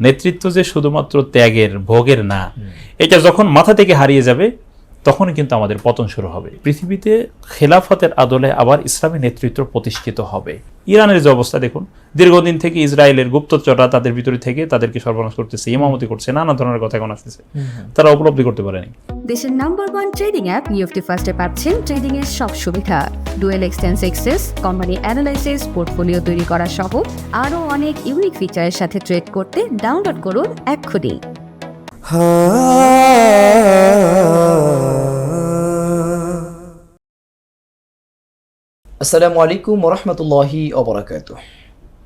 নেতৃত্ব যে শুধুমাত্র ত্যাগের ভোগের না, এটা যখন মাথা থেকে হারিয়ে যাবে তখন কিন্তু আমাদের পতন শুরু হবে। পৃথিবীতে খেলাফতের আদলে আবার ইসলামী নেতৃত্ব প্রতিষ্ঠিত হবে। ইরানের যে অবস্থা দেখুন, দীর্ঘদিন থেকে ইসরায়েলের গুপ্তচররা তাদের ভিতরে থেকে তাদেরকে সর্বনাশ করতেছে, ইমামতি করছে, নানা ধরনের কথা এখন আসতেছে, তারা উপলব্ধি করতে পারেনি। দেশের নাম্বার 1 ট্রেডিং অ্যাপ নিফটি ফার্স্টে পাচ্ছেন ট্রেডিং এর সব সুবিধা, dual exchange access, company analysis, portfolio তৈরি করা সহ আরও অনেক ইউনিক ফিচারের সাথে ট্রেড করতে ডাউনলোড করুন এক্ষুনি। আসসালামু আলাইকুম ওয়া রাহমাতুল্লাহি ওয়া বারাকাতুহু।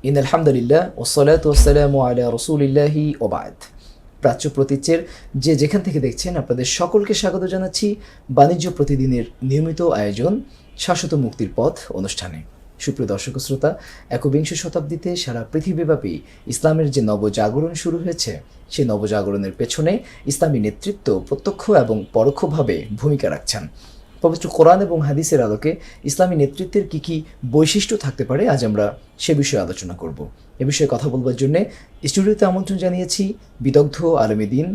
ইন্নাল হামদুলিল্লাহ ওয়াসসালাতু ওয়াসসালামু আলা রাসূলিল্লাহি ওয়া বা'দ। প্রাচ্য প্রতীচ্যের যে যেখান থেকে দেখছেন আপনাদের সকলকে স্বাগত জানাচ্ছি বাণিজ্য প্রতিদিনের নিয়মিত আয়োজন শাশ্বত মুক্তির পথ অনুষ্ঠানে। সুপ্রিয় দর্শক শ্রোতা, একবিংশ শতাব্দীতে সারা পৃথিবীব্যাপী ইসলামের যে নবজাগরণ শুরু হয়েছে, সেই নবজাগরণের পেছনে ইসলামী নেতৃত্ব প্রত্যক্ষ এবং পরোক্ষভাবে ভূমিকা রাখছেন। পবিত্র কোরআন এবং হাদিসের আলোকে ইসলামী নেতৃত্বের কী কী বৈশিষ্ট্য থাকতে পারে, আজ আমরা সে বিষয়ে আলোচনা করব। এ বিষয়ে কথা বলবার জন্য স্টুডিওতে আমন্ত্রণ জানিয়েছি বিদগ্ধ আলেমে দ্বীন,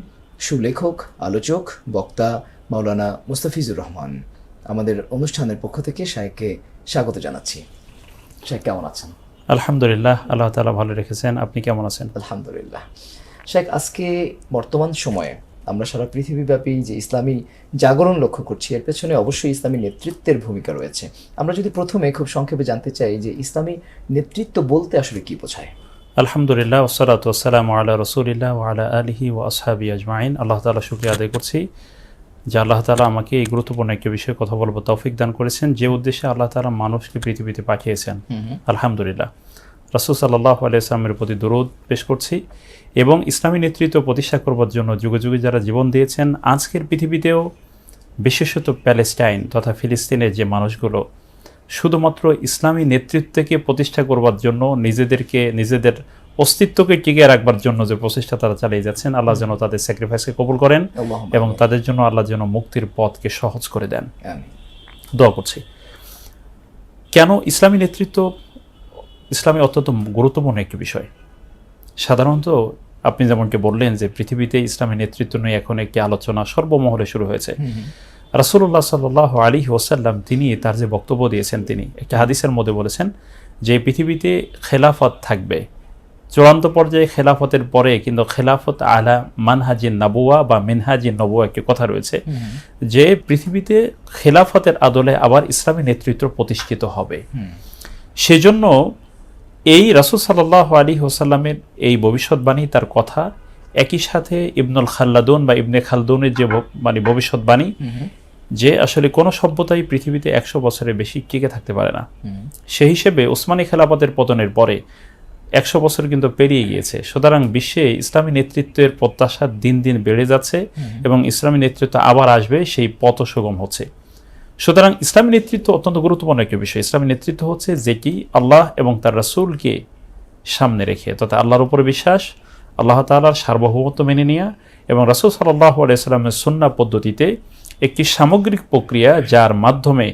সুলেখক, আলোচক, বক্তা মাওলানা মুস্তাফিজুর রহমান। আমাদের অনুষ্ঠানের পক্ষ থেকে শায়েখকে স্বাগত জানাচ্ছি। শায়েখ, কেমন আছেন? আলহামদুলিল্লাহ, আল্লাহ তাআলা ভালো রেখেছেন। আপনি কেমন আছেন? আলহামদুলিল্লাহ। শায়েখ, আজকে বর্তমান সময়ে আমরা সারা পৃথিবীব্যাপী যে ইসলামী জাগরণ লক্ষ্য করছি, এর পেছনে অবশ্যই ইসলামী নেতৃত্বের ভূমিকা রয়েছে। আমরা যদি প্রথমে খুব সংক্ষেপে জানতে চাই যে ইসলামী নেতৃত্ব বলতে আসলে কি বোঝায়? আলহামদুলিল্লাহ, ওয়াসসালাতু ওয়াসসালামু আলা রাসূলিল্লাহ ওয়া আলা আলিহি ওয়া আসহাবিহি আজমাইন। আল্লাহ তাআলা শুকরিয়া আদায় করছি যে আল্লাহ তাআলা আমাকে এই গুরুত্বপূর্ণ একটা বিষয়ে কথা বলবো তৌফিক দান করেছেন, যে উদ্দেশ্যে আল্লাহ তাআলা মানুষকে পৃথিবীতে পাঠিয়েছেন। আলহামদুলিল্লাহ, রাসূল সাল্লাল্লাহু আলাইহি ওয়াসাল্লামের প্রতি দরুদ পেশ করছি এবং ইসলামী নেতৃত্ব প্রতিষ্ঠা করবার জন্য যুগে যুগে যারা জীবন দিয়েছেন, আজকের পৃথিবীতেও বিশেষত প্যালেস্টাইন তথা ফিলিস্তিনের যে মানুষগুলো শুধুমাত্র ইসলামী নেতৃত্বকে প্রতিষ্ঠা করবার জন্য নিজেদের অস্তিত্বকে টিকিয়ে রাখবার জন্য যে প্রচেষ্টা তারা চালিয়ে যাচ্ছেন, আল্লাহ যেন তাদের স্যাক্রিফাইসকে কবুল করেন এবং তাদের জন্য আল্লাহ যেন মুক্তির পথকে সহজ করে দেন, দোয়া করছি। কেন ইসলামী নেতৃত্ব ইসলামে অত্যন্ত গুরুত্বপূর্ণ একটি বিষয়। সাধারণত আপনি যেমনটি বললেন যে পৃথিবীতে ইসলামী নেতৃত্ব নিয়ে এখন একটি আলোচনা সর্বমহলে শুরু হয়েছে। রাসূলুল্লাহ সাল্লাল্লাহু আলাইহি ওয়াসাল্লাম তিনি তার যে বক্তব্য দিয়েছেন, তিনি একটা হাদিসের মধ্যে বলেছেন যে পৃথিবীতে খেলাফত থাকবে, চূড়ান্ত পর্যায়ে খেলাফতের পরে কিন্তু খেলাফত আলা মানহাজিন নবুয়া বা মিনহাজিন নবুয়া একটি কথা রয়েছে যে পৃথিবীতে খেলাফতের আদলে আবার ইসলামী নেতৃত্ব প্রতিষ্ঠিত হবে। সেজন্য এই রাসূল সাল্লাল্লাহু আলাইহি ওয়াসাল্লামের এই ভবিষ্যৎবাণী, তার কথা, একই সাথে ইবনুল খাল্লাদুন বা ইবনে খালদুনের যে ভবিষ্যৎবাণী যে আসলে কোনো সভ্যতাই পৃথিবীতে 100 বছরের বেশি টিকে থাকতে পারে না, সেই হিসেবে ওসমানী খেলাফতের পতনের পরে 100 বছর কিন্তু পেরিয়ে গিয়েছে। সুতরাং বিশ্বে ইসলামী নেতৃত্বের প্রত্যাশা দিন দিন বেড়ে যাচ্ছে এবং ইসলামী নেতৃত্ব আবার আসবে, সেই পথ সুগম হচ্ছে। সুতরাং ইসলামী নেতৃত্ব অত্যন্ত গুরুত্বপূর্ণ একটি বিষয়। ইসলামী নেতৃত্ব হচ্ছে যেটি আল্লাহ এবং তার রাসূলকে সামনে রেখে, তথা আল্লাহর উপরে বিশ্বাস, আল্লাহ তাআলার সার্বভৌমত্ব মেনে নেওয়া এবং রাসূল সাল্লাল্লাহু আলাইহি ওয়াসাল্লামের সুন্নাহ পদ্ধতিতে একটি সামগ্রিক প্রক্রিয়া, যার মাধ্যমে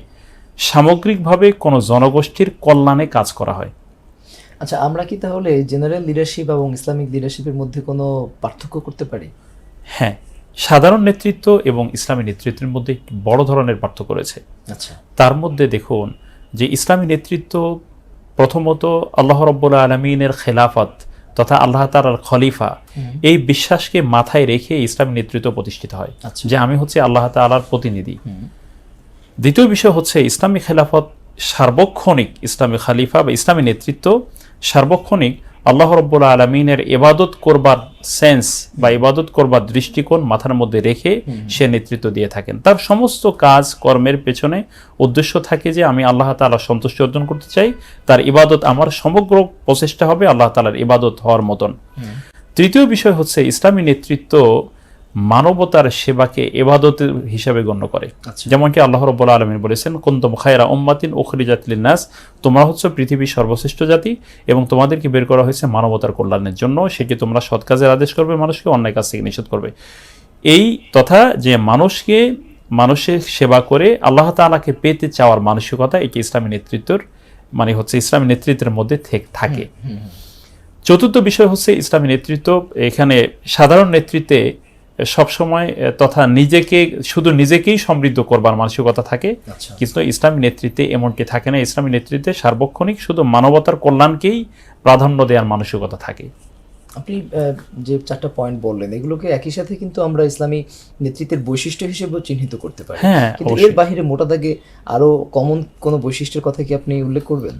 সামগ্রিকভাবে কোনো জনগোষ্ঠীর কল্যাণে কাজ করা হয়। আচ্ছা, আমরা কি তাহলে জেনারেল লিডারশিপ এবং ইসলামিক লিডারশিপের মধ্যে কোনো পার্থক্য করতে পারি? হ্যাঁ, সাধারণ নেতৃত্ব এবং ইসলামী নেতৃত্বের মধ্যে একটি বড় ধরনের পার্থক্য রয়েছে। আচ্ছা, তার মধ্যে দেখুন যে ইসলামী নেতৃত্ব প্রথমত আল্লাহ রাব্বুল আলামিনের খেলাফত তথা আল্লাহ তাআলার খলিফা, এই বিশ্বাসকে মাথায় রেখে ইসলামী নেতৃত্ব প্রতিষ্ঠিত হয় যে আমি হচ্ছে আল্লাহ তাআলার প্রতিনিধি। দ্বিতীয় বিষয় হচ্ছে ইসলামী খেলাফত সার্বক্ষণিক, ইসলামী খলিফা বা ইসলামী নেতৃত্ব সার্বক্ষণিক আল্লাহ রাব্বুল আলামিনের ইবাদত করবার সেন্স বা ইবাদত করবার দৃষ্টিকোণ মাথার মধ্যে রেখে সে নেতৃত্ব দিয়ে থাকেন। তার সমস্ত কাজ কর্মের পেছনে উদ্দেশ্য থাকে যে আমি আল্লাহ তাআলার সন্তুষ্টি অর্জন করতে চাই, তার ইবাদত, আমার সমগ্র প্রচেষ্টা হবে আল্লাহ তাআলার ইবাদত হওয়ার মতন। তৃতীয় বিষয় হচ্ছে ইসলামী নেতৃত্ব মানবতার সেবাকে ইবাদতের হিসাবে গণ্য করে। যেমনটি আল্লাহ রাব্বুল আলামিন বলেছেন, কুনতুম খায়রা উম্মাতিন উখরিজাত লিন-নাস, তোমরা হচ্ছে পৃথিবীর সর্বশ্রেষ্ঠ জাতি এবং তোমাদেরকে বের করা হয়েছে মানবতার কল্যাণের জন্য, সেটি তোমরা সৎ কাজের আদেশ করবে, মানুষকে অন্যায় কাজ থেকে নিষেধ করবে। এই তথা যে মানুষের সেবা করে আল্লাহ তাআলাকে পেতে চাওয়ার মানসিকতা, এটি ইসলামী নেতৃত্বের হচ্ছে ইসলামী নেতৃত্বের মধ্যে থাকে। চতুর্থ বিষয় হচ্ছে ইসলামী নেতৃত্ব। এখানে সাধারণ নেতৃত্বে সবসময় তথা নিজেকেই সমৃদ্ধ করবার মানসিকতা থাকে, আচ্ছা। কিন্তু ইসলামী নেতৃত্বে এমনটি থাকে না। ইসলামী নেতৃত্বে সার্বক্ষণিক শুধু মানবতার কল্যাণকেই প্রাধান্য দেওয়ার মানসিকতা থাকে। আপনি যে 4টা পয়েন্ট বললেন, এগুলোকে একই সাথে কিন্তু আমরা ইসলামী নেতৃত্বের বৈশিষ্ট্য হিসেবেও চিহ্নিত করতে পারি। হ্যাঁ, কিন্তু অবশ্যই। এর বাইরে মোটা দাগে আরো কমন কোনো বৈশিষ্ট্যের কথা কি আপনি উল্লেখ করবেন?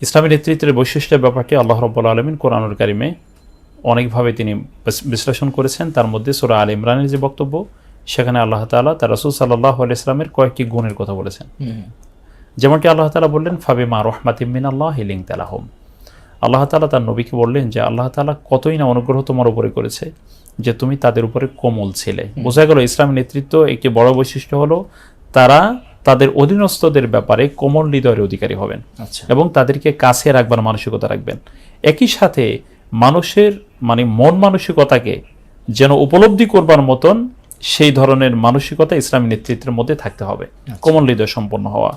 ইসলামী নেতৃত্বের বৈশিষ্ট্যের ব্যাপারটি আল্লাহ রাব্বুল আলামিন কোরআনুল কারিমে অনেকভাবে তিনি বিশ্লেষণ করেছেন। তার মধ্যে সূরা আলে ইমরানের যে বক্তব্য, সেখানে আল্লাহ তাআলা তার রাসূল সাল্লাল্লাহু আলাইহি ওয়াসাল্লামের কয়েকটি গুণের কথা বলেছেন। যেমনটি আল্লাহ তাআলা বললেন, ফাবিমা রাহমাতিম মিনাল্লাহি লিনতা লাহুম। আল্লাহ তাআলা তার নবীকে বললেন যে আল্লাহ তাআলা কতই না অনুগ্রহ তোমার উপরে করেছে যে তুমি তাদের উপরে কোমল ছিলে। বোঝা গেল ইসলামী নেতৃত্ব একটি বড় বৈশিষ্ট্য হলো তারা তাদের অধীনস্থদের ব্যাপারে কোমল হৃদয়ের অধিকারী হবেন এবং তাদেরকে কাছে রাখবার মানসিকতা রাখবেন। একই সাথে মানুষের মন মানসিকতাকে যেন উপলব্ধি করবার মতন সেই ধরনের মানসিকতা ইসলামী নেতৃত্বের মধ্যে থাকতে হবে, কোমল হৃদয় সম্পন্ন হওয়া।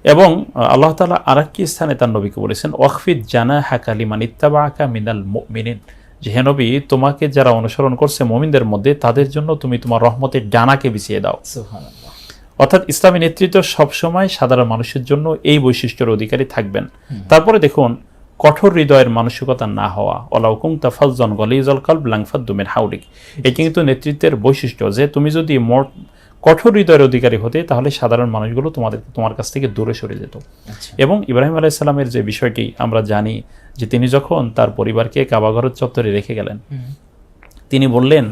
এবং আল্লাহ তাআলা আরেকটি স্থানে তার নবীকে বলেছেন, ওয়াকফিদ জানাহাকা লিমান ইত্তাবাআকা মিনাল মুমিনিন, যে হে নবী, তোমাকে যারা অনুসরণ করছে মুমিনদের মধ্যে, তাদের জন্য তুমি তোমার রহমতের ডানাকে বিছিয়ে দাও। সুবহানাল্লাহ। অর্থাৎ ইসলামী নেতৃত্ব সবসময় সাধারণ মানুষের জন্য এই বৈশিষ্ট্যের অধিকারী থাকবেন। তারপরে দেখুন, কঠোর হৃদয়ের মানসিকতা না হওয়া, ওয়ালাউ কুনতা ফাজ্জান গালিজাল কলব লানফাদ্দু মিন হাওলিক। এটি কিন্তু নেতৃত্বের বৈশিষ্ট্য যে তুমি যদি কঠোর হৃদয়ের অধিকারী হতে, তাহলে সাধারণ মানুষগুলো তোমার কাছ থেকে দূরে সরে যেত। এবং ইব্রাহিম আলাইহিস সালামের যে বিষয়টি আমরা জানি, যে তিনি যখন তার পরিবারকে কাবাঘরের চত্বরে রেখে গেলেন, তিনি বললেন,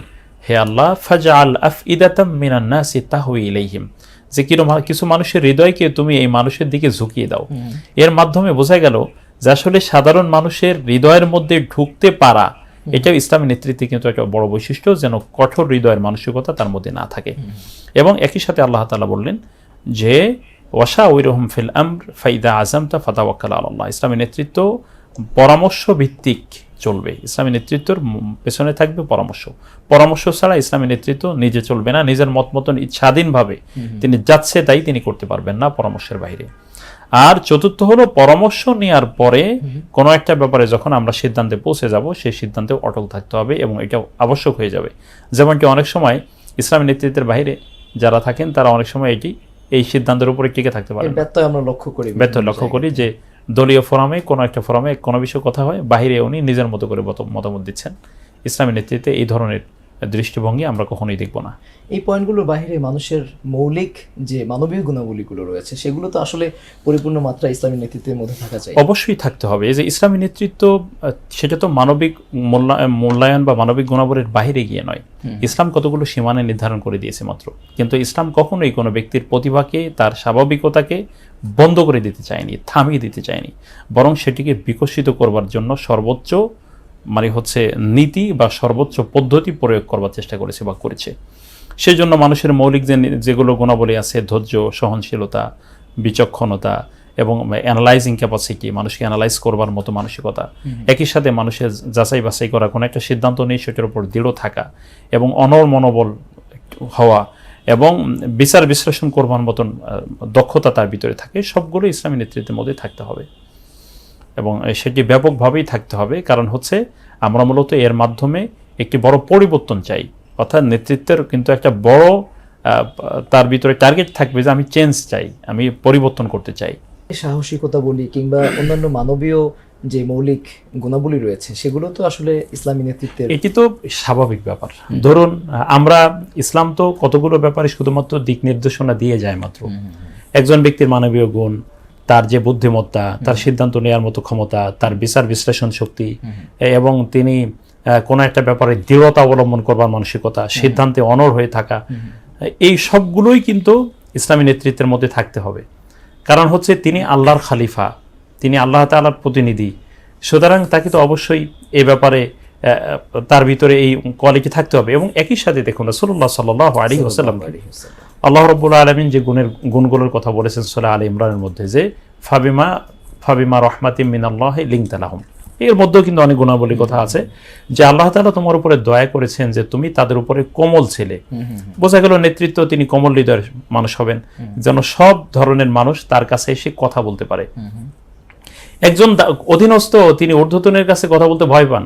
হে আল্লাহ, ফাজআল আফইদাতাম মিনান নাসি তাহওয়ি ইলাইহিম, যে কিছু মানুষের হৃদয়কে তুমি এই মানুষের দিকে ঝুঁকিয়ে দাও। এর মাধ্যমে বোঝা গেল যে আসলে সাধারণ মানুষের হৃদয়ের মধ্যে ঢুকতে পারা, এটাও ইসলামী নেতৃত্বে কিন্তু একটা বড় বৈশিষ্ট্য, যেন কঠোর হৃদয়ের মানসিকতা তার মধ্যে না থাকে। এবং একই সাথে আল্লাহ তাআলা বললেন যে ওয়াশাউইরহুম ফিল আমর ফাইদা আযামতা ফাতাওয়াক্কাল আলাল্লাহ। ইসলামী নেতৃত্ব পরামর্শ ভিত্তিক চলবে। ইসলামী নেতৃত্বের পেছনে থাকবে পরামর্শ ছাড়া ইসলামী নেতৃত্ব নিজে চলবে না। নিজের মত মতন স্বাধীনভাবে তিনি যাচ্ছে তাই তিনি করতে পারবেন না পরামর্শের বাইরে। আর চতুর্থ হলো, পরামর্শ নেওয়ার পরে কোনো একটা ব্যাপারে যখন আমরা সিদ্ধান্তে পৌঁছে যাব, সেই সিদ্ধান্তে অটল থাকতে হবে এবং এটা আবশ্যক হয়ে যাবে। যেমনটি অনেক সময় ইসলামী নেতৃত্বের বাইরে যারা থাকেন, তারা অনেক সময় এই সিদ্ধান্তের উপরে টিকে থাকতে পারে। ব্যত্যয় আমরা লক্ষ্য করি যে দলীয় ফোরামে কোনো একটা ফোরামে কোনো বিষয়ে কথা হয়, বাহিরে উনি নিজের মতো করে মতামত দিচ্ছেন। ইসলামী নেতৃত্বে এই ধরনের দৃষ্টিভঙ্গি আমরা কখনোই দেখব না। এই পয়েন্টগুলোর বাইরে মানুষের মৌলিক যে মানবীয় গুণাবলীগুলো রয়েছে, সেগুলো তো আসলে পরিপূর্ণ মাত্রা ইসলামী নেতৃত্বের মধ্যে থাকা চাই। অবশ্যই থাকতে হবে। এই যে ইসলামী নেতৃত্ব, সেটা তো মানবিক মূল্যায়ন বা মানবিক গুণাবলীর বাইরে গিয়ে নয়। ইসলাম কতগুলো সীমানা নির্ধারণ করে দিয়েছে মাত্র, কিন্তু ইসলাম কখনোই কোনো ব্যক্তির প্রতিভাকে, তার স্বাভাবিকতাকে বন্ধ করে দিতে চায়নি, থামিয়ে দিতে চায়নি, বরং সেটিকে বিকশিত করবার জন্য সর্বোচ্চ নীতি বা সর্বোচ্চ পদ্ধতি প্রয়োগ করবার চেষ্টা করেছে বা করেছে। সেই জন্য মানুষের মৌলিক যেগুলো গুণাবলী আছে, ধৈর্য, সহনশীলতা, বিচক্ষণতা এবং অ্যানালাইজিং ক্যাপাসিটি, মানুষকে অ্যানালাইজ করবার মতো মানসিকতা, একই সাথে মানুষের যাচাই বাছাই করা, কোনো একটা সিদ্ধান্ত নিয়ে সেটার উপর দৃঢ় থাকা এবং অনড় মনোবল হওয়া এবং বিচার বিশ্লেষণ করবার মতন দক্ষতা তার ভিতরে থাকে, সবগুলো ইসলামী নেতৃত্বের মধ্যে থাকতে হবে এবং সেটি ব্যাপকভাবেই থাকতে হবে। কারণ আমরা মূলত এর মাধ্যমে একটি বড় পরিবর্তন চাই। অর্থাৎ নেতৃত্বের কিন্তু একটা বড় তার ভিতরে টার্গেট থাকবে যে আমি চেঞ্জ চাই, আমি পরিবর্তন করতে চাই। সাহসিকতা বলি কিংবা অন্যান্য মানবীয় যে মৌলিক গুণাবলী রয়েছে, সেগুলো তো আসলে ইসলামী নেতৃত্বের, এটি তো স্বাভাবিক ব্যাপার। ধরুন, ইসলাম তো কতগুলো ব্যাপারে শুধুমাত্র দিক নির্দেশনা দিয়ে যায় মাত্র। একজন ব্যক্তির মানবীয় গুণ, তার যে বুদ্ধিমত্তা, তার সিদ্ধান্ত নেওয়ার মতো ক্ষমতা, তার বিচার বিশ্লেষণ শক্তি এবং তিনি কোনো একটা ব্যাপারে দৃঢ়তা অবলম্বন করবার মানসিকতা, সিদ্ধান্তে অনড় হয়ে থাকা, এই সবগুলোই কিন্তু ইসলামী নেতৃত্বের মধ্যে থাকতে হবে। কারণ তিনি আল্লাহর খালিফা, তিনি আল্লাহ তাআলার প্রতিনিধি, সুতরাং তাকে তো অবশ্যই এই ব্যাপারে তার ভিতরে এই কোয়ালিটি থাকতে হবে। এবং একই সাথে দেখুন, রাসূলুল্লাহ সাল্লাল্লাহু আলাইহি ওয়াসাল্লাম আল্লাহ রাব্বুল আলামিন যে গুণগুলোর কথা বলেছেন সূরা আলে ইমরানের মধ্যে, যে ফাবিমা রাহমাতিম মিনাল্লাহি লিনতা লাহুম, এর মধ্যেও কিন্তু অনেক গুণাবলীর কথা আছে যে আল্লাহ তাআলা তোমার উপরে দয়া করেছেন যে তুমি তাদের উপরে কোমল ছিলে। বোঝা গেল নেতৃত্ব তিনি কোমল হৃদয়ের মানুষ হবেন, যেন সব ধরনের মানুষ তার কাছে এসে কথা বলতে পারে। একজন অধীনস্থ তিনি ঊর্ধ্বতনের কাছে কথা বলতে ভয় পান,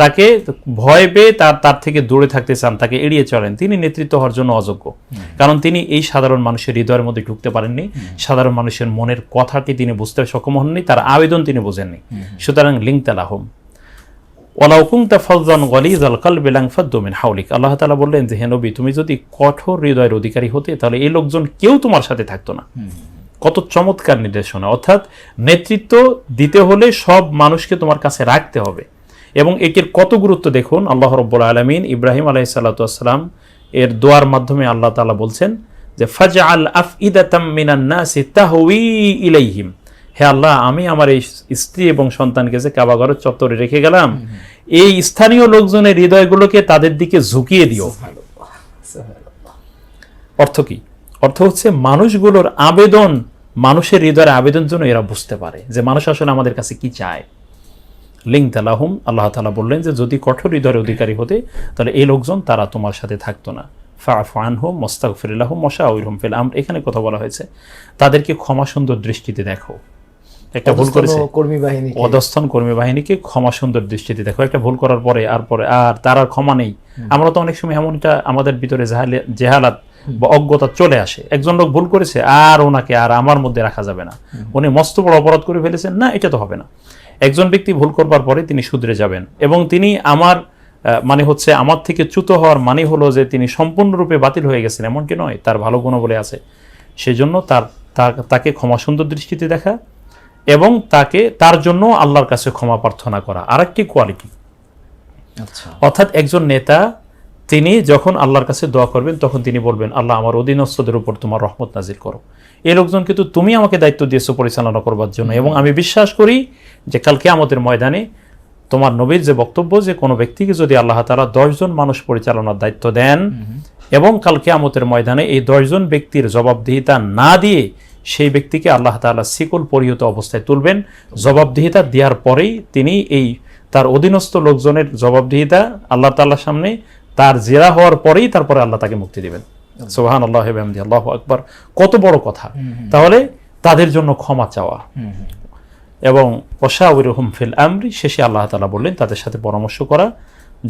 তাকে ভয় পেয়ে তার থেকে দূরে থাকতে চান, তাকে এড়িয়ে চলেন, তিনি নেতৃত্ব হওয়ার জন্য অযোগ্য। কারণ তিনি এই সাধারণ মানুষের হৃদয়ের মধ্যে ঢুকতে পারেননি, সাধারণ মানুষের মনের কথাটি তিনি বুঝতে সক্ষম হননি, তার আবেদন তিনি বোঝেননি। সুতরাং লিংতা লাহুম ওয়ালাউ কুনতা ফাযযান গালিযাল কলবি লানফাদ্দু মিন হাওলিক। আল্লাহ তাআলা বললেন যে হে নবী, তুমি যদি কঠোর হৃদয়ের অধিকারী হতে তাহলে এই লোকজন কেউ তোমার সাথে থাকতো না। কত চমৎকার নির্দেশনা! অর্থাৎ নেতৃত্ব দিতে হলে সব মানুষকে তোমার কাছে রাখতে হবে। এবং এটির কত গুরুত্ব দেখুন, আল্লাহ রাব্বুল আলামিন ইব্রাহিম আলাইহিস সালাতু ওয়াস সালাম এর দোয়ার মাধ্যমে আল্লাহ তাআলা বলছেন যে ফাজআল আফইদাতাম মিনান নাসি তাহওয়ি ইলাইহিম। হে আল্লাহ, আমি আমার এই স্ত্রী এবং সন্তানকে যে কাবা ঘরের চত্বরে রেখে গেলাম, এই স্থানীয় লোকজনের হৃদয়গুলোকে তাদের দিকে ঝুঁকিয়ে দিও। অর্থ কি? অর্থ হচ্ছে মানুষগুলোর আবেদন, মানুষের হৃদয়ের আবেদন জন্য এরা বুঝতে পারে যে মানুষ আসলে আমাদের কাছে কি চায়। লিংতা লাহুম, আল্লাহ তাআলা বললেন যে যদি কঠোর হৃদয়ের অধিকারী হতে তাহলে এই লোকজন তারা তোমার সাথে থাকতো না। ফাআফু আনহুম ওয়াস্তাগফির লাহুম ওয়াশাউরিরহুম ফিল আমর। এখানে কথা বলা হয়েছে তাদেরকে ক্ষমা সুন্দর দৃষ্টিতে দেখো। একটা ভুল করেছে অধস্তন কর্মী বাহিনীকে ক্ষমা সুন্দর দৃষ্টিতে দেখো। একটা ভুল করার পরে আর তার আর ক্ষমা নেই। আমরা তো অনেক সময় এমনটা আমাদের ভিতরে জেহালাত বা অজ্ঞতা চলে আসে। একজন লোক ভুল করেছে, আর ওনাকে আর আমার মধ্যে রাখা যাবে না, উনি মস্ত বড় অপরাধ করে ফেলেছেন, না এটা তো হবে না। একজন ব্যক্তি ভুল করবার পরে তিনি শুধরে যাবেন এবং তিনি আমার আমার থেকে চ্যুত হওয়ার মানে হলো যে তিনি সম্পূর্ণরূপে বাতিল হয়ে গেছেন এমনকি নয়, তার ভালো গুণাবলী আছে। সেজন্য তাকে ক্ষমা সুন্দর দৃষ্টিতে দেখা এবং তার জন্য আল্লাহর কাছে ক্ষমা প্রার্থনা করা আরেকটি কোয়ালিটি। অর্থাৎ একজন নেতা তিনি যখন আল্লাহর কাছে দোয়া করবেন তখন তিনি বলবেন, আল্লাহ আমার অধীনস্থদের উপর তোমার রহমত নাজিল করো। এই লোকজন কিন্তু তুমি আমাকে দায়িত্ব দিয়েছো পরিচালনা করবার জন্য, এবং আমি বিশ্বাস করি যে কাল কিয়ামতের ময়দানে তোমার নবীর যে বক্তব্য যে কোনো ব্যক্তিকে যদি আল্লাহ তাআলা 10 জন মানুষ পরিচালনার দায়িত্ব দেন এবং কাল কিয়ামতের ময়দানে এই 10 জন ব্যক্তির জবাবদিহিতা না দিয়ে সেই ব্যক্তিকে আল্লাহ তাআলা শিকল পরিহিত অবস্থায় তুলবেন। জবাবদিহিতা দেওয়ার পরেই তিনি তার অধীনস্থ লোকজনের জবাবদিহিতা আল্লাহ তাআলার সামনে তার জেরা হওয়ার পরেই তারপরে আল্লাহ তাকে মুক্তি দিবেন। সুবহানাল্লাহি ওয়া বিহামদিহি, আল্লাহু আকবার। কত বড় কথা! তাহলে তাদের জন্য ক্ষমা চাওয়া এবং ওয়াশাউরিরহুম ফিল আমরি, শেষে আল্লাহ তাআলা বললেন তাদের সাথে পরামর্শ করা।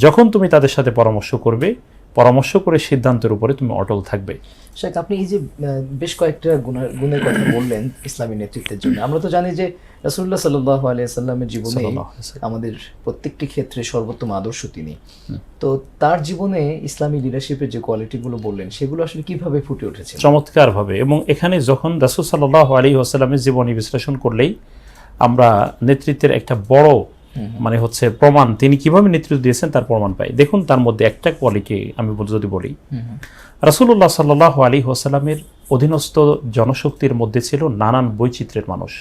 যখন তুমি তাদের সাথে পরামর্শ করবে, পরামর্শ করে সিদ্ধান্তের উপরে তুমি অটল থাকবে। শেখ, আপনি এই যে বেশ কয়েকটা গুণের কথা বললেন ইসলামী নেতৃত্বের জন্য। আমরা তো জানি যে রাসূলুল্লাহ সাল্লাল্লাহু আলাইহি ওয়াসাল্লামের জীবনে আমাদের প্রত্যেকটি ক্ষেত্রে সর্বোত্তম আদর্শ তিনি। তো তার জীবনে ইসলামী লিডারশিপের যে কোয়ালিটিগুলো বললেন সেগুলো আসলে কিভাবে ফুটে উঠেছে? চমৎকারভাবে। এবং এখানে যখন রাসূল সাল্লাল্লাহু আলাইহি ওয়াসাল্লামের জীবনী বিশ্লেষণ করলেই আমরা নেতৃত্বের একটা বড় প্রমাণ, তিনি কিভাবে নেতৃত্ব দিয়েছেন তার প্রমাণ পাই। দেখুন তার মধ্যে একটা কোয়ালিটি আমি যদি বলি, রাসূলুল্লাহ সাল্লাল্লাহু আলাইহি ওয়াসাল্লামের অধীনস্থ জনশক্তির মধ্যে ছিল নানান বৈচিত্র্যের মানুষ।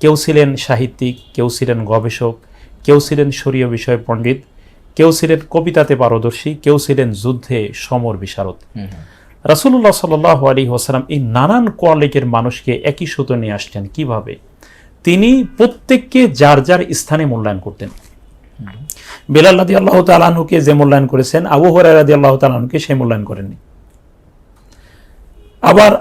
কেউ ছিলেন সাহিত্যিক, কেউ ছিলেন গবেষক, কেউ ছিলেন শরীয় বিষয়ে পণ্ডিত, কেউ ছিলেন কবিতাতে পারদর্শী, কেউ ছিলেন যুদ্ধে সমর বিশারদ। রাসূলুল্লাহ সাল্লাল্লাহু আলাইহি ওয়াসাল্লাম এই নানান কোয়ালিটির মানুষকে একই সুতো নিয়ে আসতেন। কিভাবে? তিনি প্রত্যেককে যার যার স্থানে মূল্যায়ন করতেন। বেলাল রাদিয়াল্লাহু তাআলা আনহুকে যে মূল্যায়ন করেছেন, আবু হুরায়রা রাদিয়াল্লাহু তাআলা আনহুকে সেই মূল্যায়ন করেননি। আবার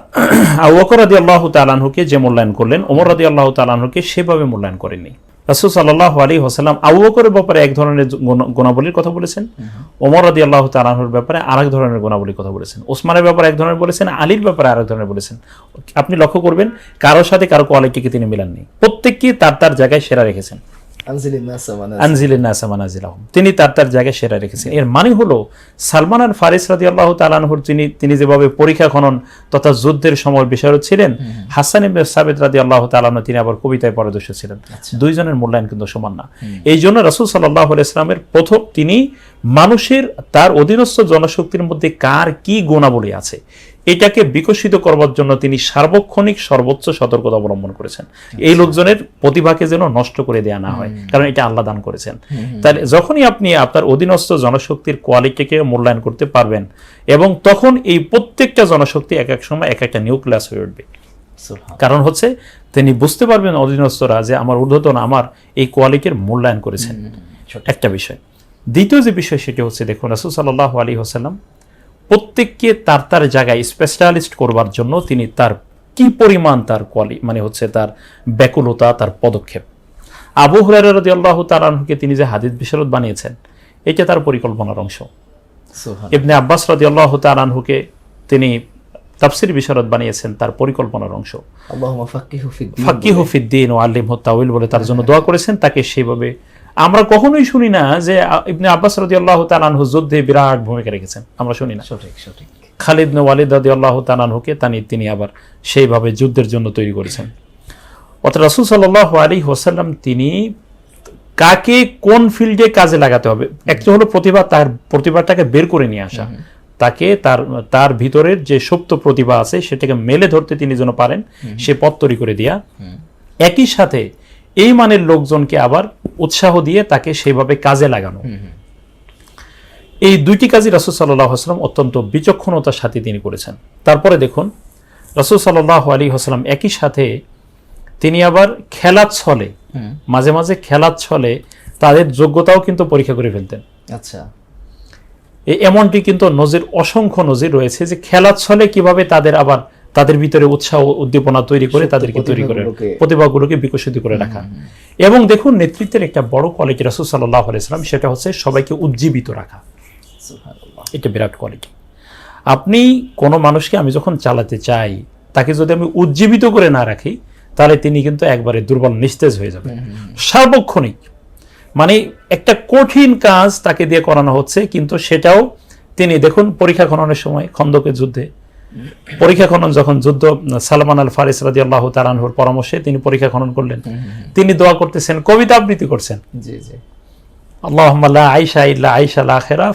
আবু বকর রাদিয়াল্লাহু তাআলা আনহুকে যে মূল্যায়ন করলেন, ওমর রাদিয়াল্লাহু তাআলা আনহুকে সেভাবে মূল্যায়ন করেননি। রাসূল সাল্লাল্লাহু আলাইহি ওয়াসাল্লাম আবু বকরের ব্যাপারে এক ধরনের গুণাবলীর কথা বলেছেন, ওমর রাদিয়াল্লাহু তাআলা আনহুর ব্যাপারে আরেক ধরনের গুণাবলীর কথা বলেছেন, ওসমানের ব্যাপারে এক ধরনের বলেছেন, আলীর ব্যাপারে আরেক ধরনের বলেছেন। আপনি লক্ষ্য করবেন কারোর সাথে কারো কোয়ালিটিকে তিনি মিলাননি, প্রত্যেককে তার জায়গায় সেরা রেখেছেন। তিনি তার জায়গায় সেরা রেখেছেন। এর মানে হলো সালমান আল ফারিস রাদিয়াল্লাহু তাআলা আনহুর তিনি যেভাবে পরীক্ষা খনন তথা যুদ্ধের সময় বিশারদ ছিলেন, হাসান ইবনে সাবিত রাদিয়াল্লাহু তাআলা আনহু তিনি আবার কবিতায় পারদর্শী ছিলেন। দুইজনের মূল্যায়ন কিন্তু সমান না। এই জন্য রাসূল সাল্লাল্লাহু আলাইহি ওয়াসাল্লামের প্রথম তিনি মানুষের তার অধীনস্থ জনশক্তির মধ্যে কার কি গুণাবলী আছে এটাকে বিকশিত করবার জন্য তিনি সার্বক্ষণিক সর্বোচ্চ সতর্কতা অবলম্বন করেছেন। এই লোকজনের প্রতিভাকে যেন নষ্ট করে দেয়া না হয়, কারণ এটা আল্লাহ দান করেছেন। তাহলে যখনই আপনি আপনার অধীনস্থ জনশক্তির কোয়ালিটিকে মূল্যায়ন করতে পারবেন, এবং তখন এই প্রত্যেকটা জনশক্তি এক এক সময় এক একটা নিউক্লিয়াস হয়ে উঠবে। কারণ হচ্ছে তিনি বুঝতে পারবেন অধীনস্থরা যে আমার ঊর্ধ্বতন আমার এই কোয়ালিটির মূল্যায়ন করেছেন। একটা বিষয়। দ্বিতীয় যে বিষয় সেটি হচ্ছে, দেখুন রাসূল সাল্লাল্লাহু আলাইহি ওয়াসাল্লাম প্রত্যেককে তার জায়গায় স্পেশালিস্ট করবার জন্য তিনি তার কি পরিমাণ তার মানে হচ্ছে তার ব্যাকুলতা, তার পদক্ষেপ। আবু হুরায়রা রাদিয়াল্লাহু তাআলা আনহুকে তিনি যে হাদিস বিশারদ বানিয়েছেন, এটা তার পরিকল্পনার অংশ। ইবনে আব্বাস রাদিয়াল্লাহু তাআলা আনহুকে তিনি তাফসীর বিশারদ বানিয়েছেন, তার পরিকল্পনার অংশ। আল্লাহুম্মা ফাক্কিহু ফিদ্দীন ওয়া আল্লিমহু তাউইল বলে তার জন্য দোয়া করেছেন, তাকে সেইভাবে। আমরা কখনোই শুনি না যে ইবনে আব্বাস রাদিয়াল্লাহু তাআলা আনহু যুদ্ধে বিরাট ভূমিকা রেখেছেন, আমরা শুনি না। সঠিক সঠিক। খালিদ ইবনে ওয়ালিদ রাদিয়াল্লাহু তাআলা আনহুকে তিনি আবার সেইভাবে যুদ্ধের জন্য তৈরি করেছেন। অর্থাৎ রাসূল সাল্লাল্লাহু আলাইহি ওয়াসাল্লাম তিনি কাকে কোন ফিল্ডে কাজে লাগাতে হবে, একটা হলো তার প্রতিভাটাকে বের করে নিয়ে আসা, তাকে তার ভিতরের যে সুপ্ত প্রতিভা আছে সেটাকে মেলে ধরতে তিনি যেন পারেন, সে পথ তৈরি করে দেয়া। একই সাথে এই মানের লোকজনকে আবার উৎসাহ দিয়ে তাকে সেইভাবে কাজে লাগানো। এই দুইটি কাজই রাসূল সাল্লাল্লাহু আলাইহি ওয়াসাল্লাম অত্যন্ত বিচক্ষণতার সাথে তিনি করেছেন। তারপরে দেখুন, রাসূল সাল্লাল্লাহু আলাইহি ওয়াসাল্লাম একই সাথে তিনি আবার খেলার ছলে, মাঝে মাঝে খেলার ছলে তাদের যোগ্যতাও কিন্তু পরীক্ষা করে ফেলতেন। আচ্ছা, এমনটি কিন্তু অসংখ্য নজির রয়েছে যে খেলার ছলে কিভাবে তাদের ভিতরে উৎসাহ উদ্দীপনা তৈরি করে তাদেরকে তৈরি করে প্রতিভাগুলোকে বিকশিত করে রাখা। এবং দেখুন, নেতৃত্বের একটা বড় কোয়ালিটি রাসূল সাল্লাল্লাহু আলাইহি ওয়াসাল্লাম, সেটা হচ্ছে সবাইকে উজ্জীবিত রাখা। এটা বিরাট কোয়ালিটি। আপনি কোনো মানুষকে আমি যখন চালাতে চাই, তাকে যদি আমি উজ্জীবিত করে না রাখি, তাহলে তিনি কিন্তু একবারে দুর্বল, নিস্তেজ হয়ে যাবে সার্বক্ষণিক। মানে একটা কঠিন কাজ তাকে দিয়ে করানো হচ্ছে, কিন্তু সেটাও তিনি দেখুন পরীক্ষা খননের সময়, খন্দকের যুদ্ধে পরীক্ষা খনন, যখন যুদ্ধ সালমান আল ফারিস রাদিয়াল্লাহু তাআলা আনহুর পরামর্শে তিনি পরীক্ষা খনন করলেন, তিনি দোয়া করতেছেন, কবিতা আবৃত্তি করছেন। জি জি, আল্লাহুম্মা লা আইশা ইল্লা আইশাল আখিরা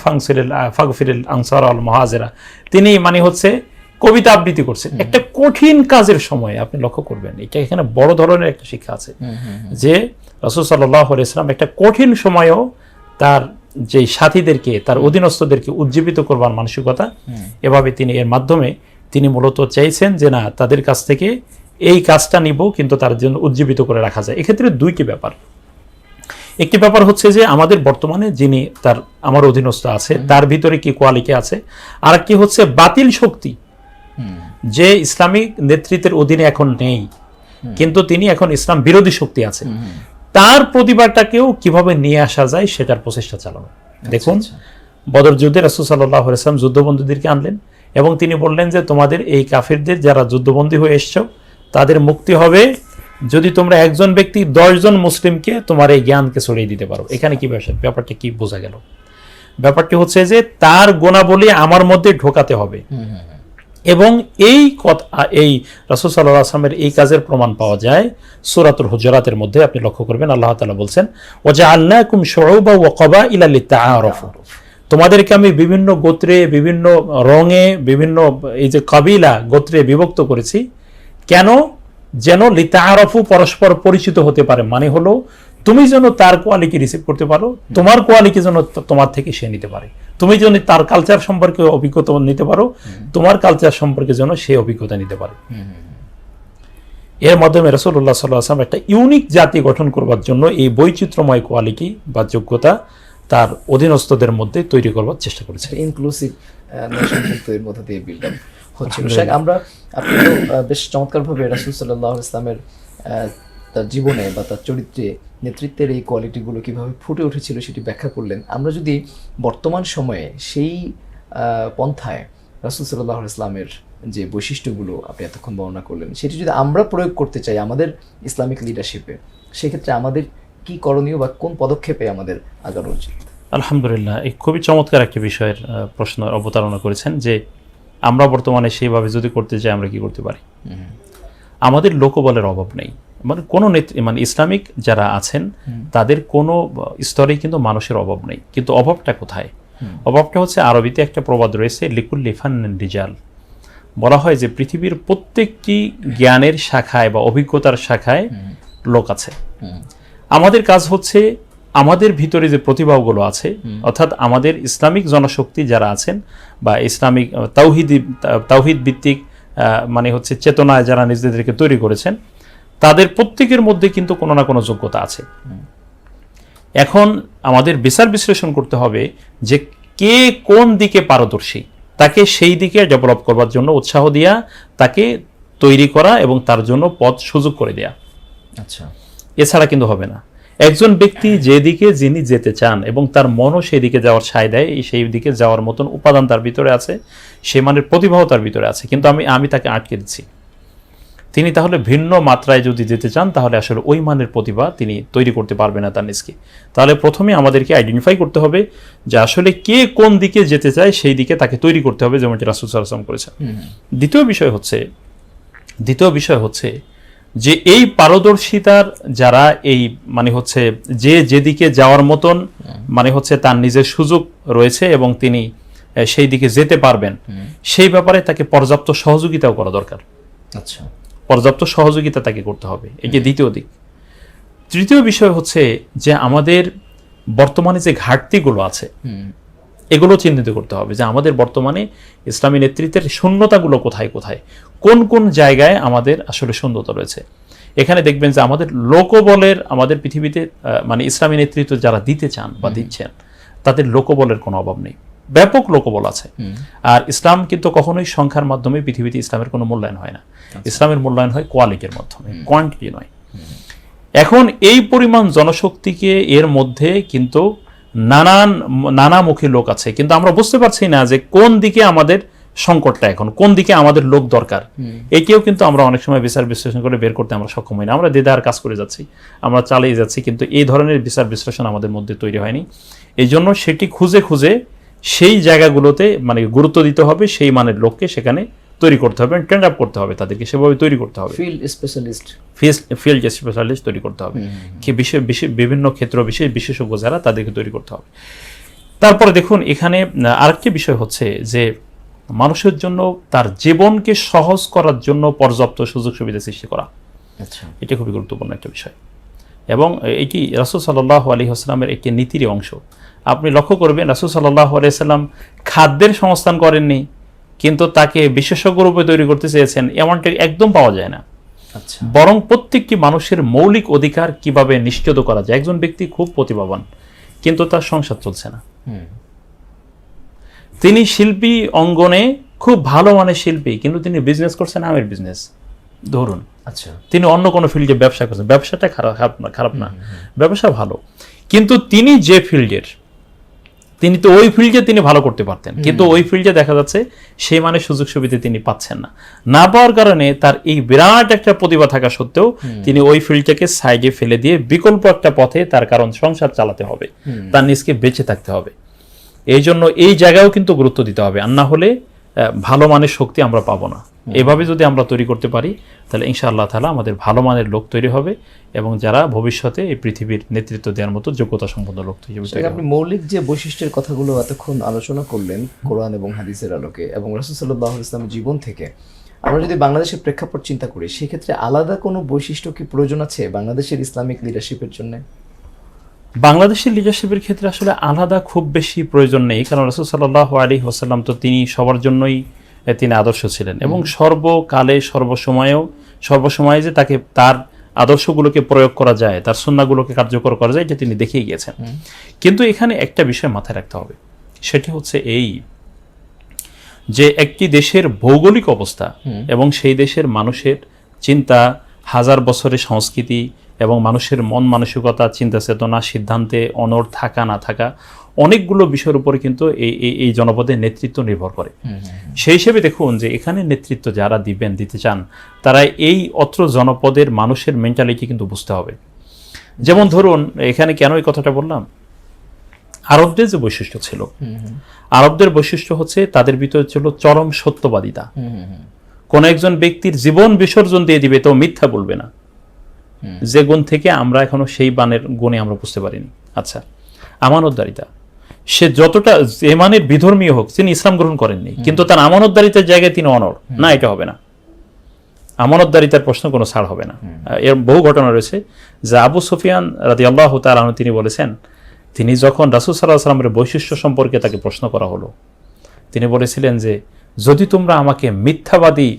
ফাগফিরিল আনসার ওয়াল মুহাজিরা। তিনি মানে হচ্ছে কবিতা আবৃত্তি করছেন একটা কঠিন কাজের সময়। আপনি লক্ষ্য করবেন, এটা এখানে বড় ধরনের একটা শিক্ষা আছে যে রাসূল সাল্লাল্লাহু আলাইহি ওয়াসাল্লাম একটা কঠিন সময়েও তার যে সাথীদেরকে, তার অধীনস্থদেরকে উজ্জীবিত করবার মানসিকতা, এভাবে তিনি এর মাধ্যমে তিনি মূলত চাইছেন যে না, তাদের কাছ থেকে এই কাজটা নিব, কিন্তু তার জন্য উজ্জীবিত করে রাখা যায়। এক্ষেত্রে দুইটি ব্যাপার। একটি ব্যাপার হচ্ছে যে আমাদের বর্তমানে যিনি আমার অধীনস্থ আছে, তার ভিতরে কি কোয়ালিটি আছে। আর একটি হচ্ছে বাতিল শক্তি, যে ইসলামিক নেতৃত্বের অধীনে এখন নেই, কিন্তু তিনি এখন ইসলাম বিরোধী শক্তি আছে, তার প্রতিবাদটাকেও কিভাবে নিয়ে আসা যায় সেটার প্রচেষ্টা চালানো। দেখুন, বদর যুদ্ধে রাসূল সাল্লাল্লাহু আলাইহি ওয়াসাল্লাম যুদ্ধবন্দীদেরকে আনলেন এবং তিনি বললেন যে তোমাদের এই কাফিরদের যারা যুদ্ধবন্দী হয়ে এসছো, তাদের মুক্তি হবে যদি তোমরা একজন ব্যক্তি 10 জন মুসলিমকে তোমার এই জ্ঞানকে ছড়িয়ে দিতে পারো। এখানে কি ব্যাপারটা কি বোঝা গেল? ব্যাপারটি হচ্ছে যে তার গুণাবলী আমার মধ্যে ঢোকাতে হবে। এবং এই রাসূল সাল্লাল্লাহু আলাইহি ওয়াসাল্লামের এই কাজের প্রমাণ পাওয়া যায় সূরাতুল হুজুরাতের মধ্যে। আপনি লক্ষ্য করবেন, আল্লাহ তাআলা বলছেন, ওয়াজআলনাকুম শুউবা ওয়া ক্বাবাইলা লিতাআরাফু। তোমাদেরকে আমি বিভিন্ন গোত্রে, বিভিন্ন রঙে, বিভিন্ন এই যে কাবিলা গোত্রে বিভক্ত করেছি। কেন? যেন লিতাআরাফু, পরস্পর পরিচিত হতে পারে। মানে হলো তুমি যেন তার কোয়ালিটি রিসিভ করতে পারো, তোমার কোয়ালিটি যেন তোমার থেকে সে নিতে পারে। তুমি যেন তার কালচার সম্পর্কে অভিজ্ঞতা নিতে পারো, তোমার কালচার সম্পর্কে যেন সে অভিজ্ঞতা নিতে পারে। এর মাধ্যমে রাসূলুল্লাহ সাল্লাল্লাহু আলাইহি ওয়াসাল্লাম একটা ইউনিক জাতি গঠন করবার জন্য এই বৈচিত্র্যময় কোয়ালিটি বা যোগ্যতা তার অধীনস্থদের মধ্যে তৈরি করবার চেষ্টা করেছে। ইনক্লুসিভ নেশন কিন্তু এর মধ্যে দিয়ে বিল্ড আপ হচ্ছে। আমরা আপনি তো বেশ চমৎকারভাবে রাসূল সাল্লাল্লাহু আলাইহি ওয়াসাল্লামের তার জীবনে বা তার চরিত্রে নেতৃত্বের এই কোয়ালিটিগুলো কিভাবে ফুটে উঠেছিল সেটি ব্যাখ্যা করলেন। আমরা যদি বর্তমান সময়ে সেই পন্থায় রাসূল সাল্লাল্লাহু আলাইহি ওয়াসাল্লামের যে বৈশিষ্ট্যগুলো আপনি এতক্ষণ বর্ণনা করলেন, সেটি যদি আমরা প্রয়োগ করতে চাই আমাদের ইসলামিক লিডারশিপে, সেক্ষেত্রে আমাদের কি করণীয় বা কোন পদক্ষেপে আমাদের আগানো উচিত? আলহামদুলিল্লাহ, এই খুবই চমৎকার একটি বিষয়ের প্রশ্ন অবতারণা করেছেন যে আমরা বর্তমানে সেইভাবে যদি করতে চাই আমরা কি করতে পারি। আমাদের লোকবলের অভাব নেই, মানে কোনো মানে ইসলামিক যারা আছেন তাদের কোনো স্তরেই কিন্তু মানুষের অভাব নেই। কিন্তু অভাবটা কোথায়? অভাবটা হচ্ছে, আরবিতে একটা প্রবাদ রয়েছে, লিকুল্লি ফান্নিন রিজাল। বলা হয় যে পৃথিবীর প্রত্যেকটি জ্ঞানের শাখায় বা অভিজ্ঞতার শাখায় লোক আছে। আমাদের কাজ হচ্ছে আমাদের ভিতরে যে প্রতিভাগুলো আছে, অর্থাৎ আমাদের ইসলামিক জনশক্তি যারা আছেন বা ইসলামিক তাওহীদ ভিত্তিক মানে হচ্ছে চেতনায় যারা নিজেদেরকে তৈরি করেছেন, তাদের প্রত্যেকের মধ্যে কিন্তু কোনো না কোনো যোগ্যতা আছে। এখন আমাদের বিচার বিশ্লেষণ করতে হবে যে কে কোন দিকে পারদর্শী, তাকে সেই দিকে ডেভেলপ করবার জন্য উৎসাহ দিয়া তাকে তৈরি করা এবং তার জন্য পথ সুযোগ করে দেয়া, আচ্ছা, এছাড়া কিন্তু হবে না। একজন ব্যক্তি যেদিকে যিনি যেতে চান এবং তার মনও সেই দিকে যাওয়ার সায় দেয়, সেই দিকে যাওয়ার মতন উপাদান তার ভিতরে আছে, সে মানের প্রতিভাও তার ভিতরে আছে, কিন্তু আমি তাকে আটকে দিচ্ছি। তিনি তাহলে ভিন্ন মাত্রায় যদি যেতে চান তাহলে আসলে ওই মানের প্রতিভা তিনি তৈরি করতে পারবেন না তার নিজকে। তাহলে প্রথমে আমাদেরকে আইডেন্টিফাই করতে হবে যে আসলে কে কোন দিকে যেতে চায়, সেই দিকে তাকে তৈরি করতে হবে, যেমন রাসূল সাল্লাল্লাহু আলাইহি ওয়াসাল্লাম করেছেন। দ্বিতীয় বিষয় হচ্ছে যে এই পারদর্শিতার যারা এই মানে হচ্ছে যে যেদিকে যাওয়ার মতন মানে হচ্ছে তার নিজের সুযোগ রয়েছে এবং তিনি সেই দিকে যেতে পারবেন, সেই ব্যাপারে তাকে পর্যাপ্ত সহযোগিতাও করা দরকার। আচ্ছা, পর্যাপ্ত সহযোগিতা তাকে করতে হবে, এই যে দ্বিতীয় দিক। তৃতীয় বিষয় হচ্ছে যে আমাদের বর্তমানে যে ঘাটতিগুলো আছে এগুলো চিহ্নিত করতে হবে, যে আমাদের বর্তমানে ইসলামী নেতৃত্বের শূন্যতাগুলো কোথায় কোথায়, কোন কোন জায়গায় আমাদের আসলে শূন্যতা রয়েছে। এখানে দেখবেন যে আমাদের লোকবলের, আমাদের পৃথিবীতে মানে ইসলামী নেতৃত্ব যারা দিতে চান বা দিচ্ছেন তাদের লোকবলের কোনো অভাব নেই, ব্যাপক লোকবল আছে। আর ইসলাম কিন্তু কখনোই সংখ্যার মাধ্যমে পৃথিবীতে ইসলামের কোনো মূল্যায়ন হয় না, ইসলামের মূল্যায়ন হয় কোয়ালিটির মাধ্যমে, কোয়ান্টিটি নয়। এখন এই পরিমাণ জনশক্তিকে এর মধ্যে কিন্তু নানামুখী লোক আছে, কিন্তু আমরা বুঝতে পারছি না যে কোন দিকে আমাদের সংকটটা, এখন কোন দিকে আমাদের লোক দরকার, একেও কিন্তু আমরা অনেক সময় বিচার বিশ্লেষণ করে বের করতে আমরা সক্ষম হই না। আমরা দেদার কাজ করে যাচ্ছি, আমরা চালিয়ে যাচ্ছি, কিন্তু এই ধরনের বিচার বিশ্লেষণ আমাদের মধ্যে তৈরি হয়নি। এই জন্য সেটি খুঁজে খুঁজে সেই জায়গাগুলোতে মানে গুরুত্ব দিতে হবে, সেই মানের লোককে সেখানে তৈরি করতে হবে, ট্রেন আপ করতে হবে, তাদেরকে সেভাবে তৈরি করতে হবে, ফিল্ড স্পেশালিস্ট তৈরি করতে হবে, বিভিন্ন ক্ষেত্র বিশেষজ্ঞ যারা তাদেরকে তৈরি করতে হবে। তারপরে দেখুন এখানে আরেকটি বিষয় হচ্ছে যে মানুষের জন্য তার জীবনকে সহজ করার জন্য পর্যাপ্ত সুযোগ সুবিধা সৃষ্টি করা, এটা খুবই গুরুত্বপূর্ণ একটা বিষয়। এবং এটি রাসূল সাল্লাল্লাহু আলাইহি ওয়াসাল্লামের একটি নীতির অংশ। আপনি লক্ষ্য করবেন রাসূল সাল্লাল্লাহু আলাইহি ওয়াসাল্লাম খাদ্যের সংস্থান করেননি, কিন্তু তাকে বিশেষজ্ঞ রূপে তৈরি করতে চেয়েছেন, এমনটা একদম পাওয়া যায় না। বরং প্রত্যেকটি মানুষের মৌলিক অধিকার কিভাবে নিশ্চিত করা যায়। একজন ব্যক্তি খুব প্রতিভাবান কিন্তু তার সংসার চলছে না, তিনি শিল্পী অঙ্গনে খুব ভালো মানের শিল্পী, কিন্তু তিনি বিজনেস করছেন আমের বিজনেস ধরুন, আচ্ছা, তিনি অন্য কোনো ফিল্ডে ব্যবসা করছেন, ব্যবসাটা খারাপ না, ব্যবসা ভালো, কিন্তু তিনি যে ফিল্ডের, তিনি তো ওই ফিল্ডে তিনি ভালো করতে পারতেন, কিন্তু ওই ফিল্ডে দেখা যাচ্ছে সেই মানে সুযোগ সুবিধা তিনি পাচ্ছেন না পাওয়ার কারণে তার এই বিরাট একটা প্রতিভা থাকা সত্ত্বেও তিনি ওই ফিল্ডটাকে সাইডে ফেলে দিয়ে বিকল্প একটা পথে, তার কারণ সংসার চালাতে হবে, তার নিজকে বেঁচে থাকতে হবে। এই জন্য এই জায়গায়ও কিন্তু গুরুত্ব দিতে হবে, আর না হলে ভালো মানের শক্তি আমরা পাবো না। এভাবে যদি আমরা তৈরি করতে পারি তাহলে ইনশাআল্লাহ তাআলা আমাদের ভালো মানের লোক তৈরি হবে এবং যারা ভবিষ্যতে এই পৃথিবীর নেতৃত্ব দেওয়ার মতো যোগ্যতা সম্পন্ন লোক তৈরি হবে। আপনি মৌলিক যে বৈশিষ্ট্যের কথাগুলো এতক্ষণ আলোচনা করলেন কোরআন এবং হাদিসের আলোকে এবং রাসূল সাল্লাল্লাহু আলাইহি ওয়াসাল্লামের জীবন থেকে, আমরা যদি বাংলাদেশের প্রেক্ষাপট চিন্তা করি, সেক্ষেত্রে আলাদা কোনো বৈশিষ্ট্য কি প্রয়োজন আছে বাংলাদেশের ইসলামিক লিডারশিপের জন্য? বাংলাদেশের লিডারশিপের ক্ষেত্রে আসলে আলাদা খুব বেশি প্রয়োজন নেই, কারণ রাসূল সাল্লাল্লাহু আলাইহি ওয়াসাল্লাম তো তিনি সবার জন্যই তিনি আদর্শ ছিলেন এবং সর্বকালে সর্বসময়ে যে তাকে তার আদর্শগুলোকে প্রয়োগ করা যায়, তার সুন্নাহগুলোকে কার্যকর করা যায়, এটা তিনি দেখিয়ে গিয়েছেন। কিন্তু এখানে একটা বিষয় মাথায় রাখতে হবে, সেটি হচ্ছে এই যে একটি দেশের ভৌগোলিক অবস্থা এবং সেই দেশের মানুষের চিন্তা, হাজার বছরের সংস্কৃতি এবং মানুষের মন মানসিকতা, চিন্তা চেতনা, সিদ্ধান্তে অনড় থাকা না থাকা, অনেকগুলো বিষয়ের উপরে কিন্তু এই জনপদের নেতৃত্ব নির্ভর করে। সেই হিসেবে দেখুন যে এখানে নেতৃত্ব যারা দিতে চান তারা এই অত্র জনপদের মানুষের মেন্টালিটি কিন্তু বুঝতে হবে। যেমন ধরুন এখানে কেন এই কথাটা বললাম, আরবদের যে বৈশিষ্ট্য ছিল, আরবদের বৈশিষ্ট্য হচ্ছে তাদের ভিতরে ছিল চরম সত্যবাদিতা। কোন একজন ব্যক্তির জীবন বিসর্জন দিয়ে দিবে তো মিথ্যা বলবে না, যে গুণ থেকে আমরা এখনো সেই বানের গুণে আমরা বুঝতে পারিনি। আচ্ছা, আমানতদারিতা, সে যতটা যে মানের বিধর্মীয় হোক, তিনি ইসলাম গ্রহণ করেননি, কিন্তু তার আমানতদারিতার জায়গায় তিনি অনড় না, এটা হবে না, আমানতদারিতার প্রশ্ন কোনো ছাড় হবে না। এর বহু ঘটনা রয়েছে যে আবু সুফিয়ান রাদিয়াল্লাহু তাআলা আনহু তিনি বলেছেন, তিনি যখন রাসূল সাল্লাল্লাহু আলাইহি ওয়াসাল্লামের বৈশিষ্ট্য সম্পর্কে তাকে প্রশ্ন করা হলো, তিনি বলেছিলেন যে যদি তোমরা আমাকে মিথ্যাবাদী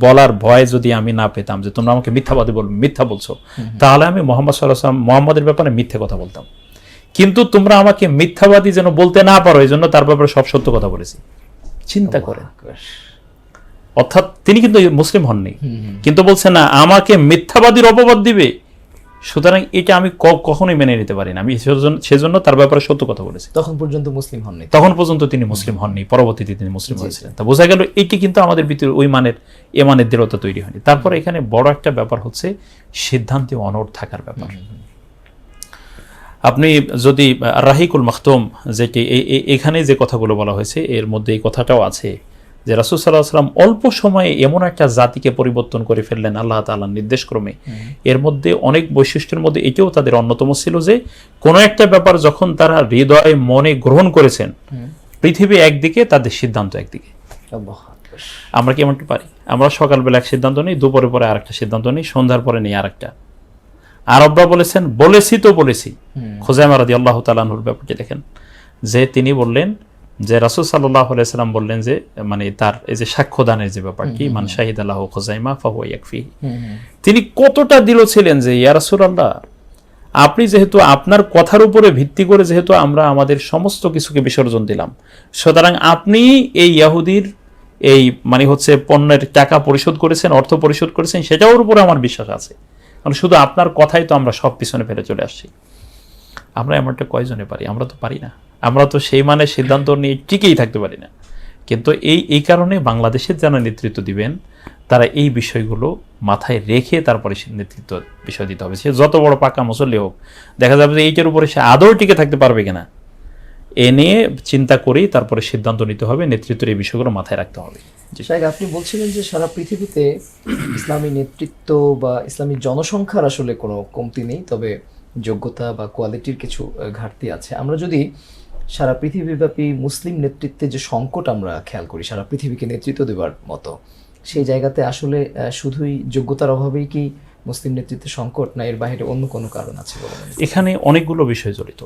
বলার ভয়ে যদি আমি না পেতাম, যে তোমরা আমাকে মিথ্যাবাদী মিথ্যা বলছো, তাহলে আমি মুহাম্মদ সাল্লাল্লাহু আলাইহি ওয়াসাল্লাম মুহাম্মদের ব্যাপারে মিথ্যে কথা বলতাম, কিন্তু তোমরা আমাকে মিথ্যাবাদী যেন বলতে না পারো, এই জন্য তার ব্যাপারে সব সত্য কথা বলেছি। চিন্তা করেন, অর্থাৎ তিনি কিন্তু মুসলিম হননি, কিন্তু বলছেন না আমাকে মিথ্যাবাদীর অপবাদ দিবে, সুতরাং এটা আমি কখনোই মেনে নিতে পারি না। আমি সেজন্য তার ব্যাপারে সত্য কথা বলেছি। তখন পর্যন্ত মুসলিম হননি, তখন পর্যন্ত তিনি মুসলিম হননি, পরবর্তীতে তিনি মুসলিম হয়েছিলেন। তা বোঝা গেল এটি কিন্তু আমাদের ভিতরে ওই মানের এমানের দৃঢ়তা তৈরি হয়নি। তারপরে এখানে বড় একটা ব্যাপার হচ্ছে সিদ্ধান্তে অনড় থাকার ব্যাপার। আপনি যদি রাহিকুল মাখতুম যেটি এখানে যে কথাগুলো বলা হয়েছে এর মধ্যে এই কথাটাও আছে যে রাসূল সাল্লাল্লাহু আলাইহি ওয়াসাল্লাম অল্প সময়ে এমন একটা জাতিকে পরিবর্তন করে ফেললেন আল্লাহ তাআলার নির্দেশক্রমে। এর মধ্যে অনেক বৈশিষ্ট্যের মধ্যে এটিও তাদের অন্যতম ছিল যে কোনো একটা ব্যাপার যখন তারা হৃদয়ে মনে গ্রহণ করেছেন, পৃথিবী একদিকে, তাদের সিদ্ধান্ত একদিকে। আমরা কি এমনটি পারি? আমরা সকালবেলা এক সিদ্ধান্ত নিই, দুপুরে পরে আরেকটা সিদ্ধান্ত নিই, সন্ধ্যার পরে নিই আরেকটা। আরবরা বলেছেন বলেছি তো বলেছি। খুজাইমা রাদিয়াল্লাহু তাআলা আনহুর ব্যাপারটি দেখেন যে তিনি বললেন যে রাসূল সাল্লাল্লাহু আলাইহি ওয়াসাল্লাম বললেন যে মানে তার এই যে সাক্ষ্যদানের যে ব্যাপারটি, মান শাহিদা লাহু খুজাইমা ফাহুয়া ইয়াকফি, তিনি কতটা দৃঢ় ছিলেন যে ইয়া রাসূলুল্লাহ আপনি যেহেতু আপনার কথার উপরে ভিত্তি করে যেহেতু আমরা আমাদের সমস্ত কিছুকে বিসর্জন দিলাম, সুতরাং আপনি এই ইহুদির এই মানে হচ্ছে পণ্যের টাকা পরিশোধ করেছেন, অর্থ পরিশোধ করেছেন, সেটার উপরে আমার বিশ্বাস আছে, কারণ শুধু আপনার কথাই তো আমরা সব পিছনে ফেলে চলে আসছি। আমরা এমনটা কয়জনে পারি? আমরা তো পারি না। আমরা তো সেই মানের সিদ্ধান্ত নিয়ে টিকেই থাকতে পারি না। কিন্তু এই কারণে বাংলাদেশের যারা নেতৃত্ব দিবেন তারা এই বিষয়গুলো মাথায় রেখে তারপরে নেতৃত্ব বিষয় দিতে হবে। সে যত বড় পাকা মুসল্লি হোক, দেখা যাবে যে এইটার উপরে সে আদৌ টিকে থাকতে পারবে কিনা এ নিয়ে চিন্তা করেই তারপরে সিদ্ধান্ত নিতে হবে, নেতৃত্বের এই বিষয়গুলো মাথায় রাখতে হবে। শাইখ, আপনি বলছিলেন যে সারা পৃথিবীতে ইসলামী নেতৃত্ব বা ইসলামী জনসংখ্যার আসলে কোনো কমতি নেই, তবে যোগ্যতা বা কোয়ালিটির কিছু ঘাটতি আছে। আমরা যদি সারা পৃথিবীব্যাপী মুসলিম নেতৃত্বে যে সংকট আমরা খেয়াল করি সারা পৃথিবীকে নেতৃত্ব দেওয়ার মতো, সেই জায়গাতে আসলে শুধুই যোগ্যতার অভাবেই কি মুসলিম নেতৃত্বের সংকট, না এর বাইরে অন্য কোনো কারণ আছে বলে মনে হয়? এখানে অনেকগুলো বিষয় জড়িত।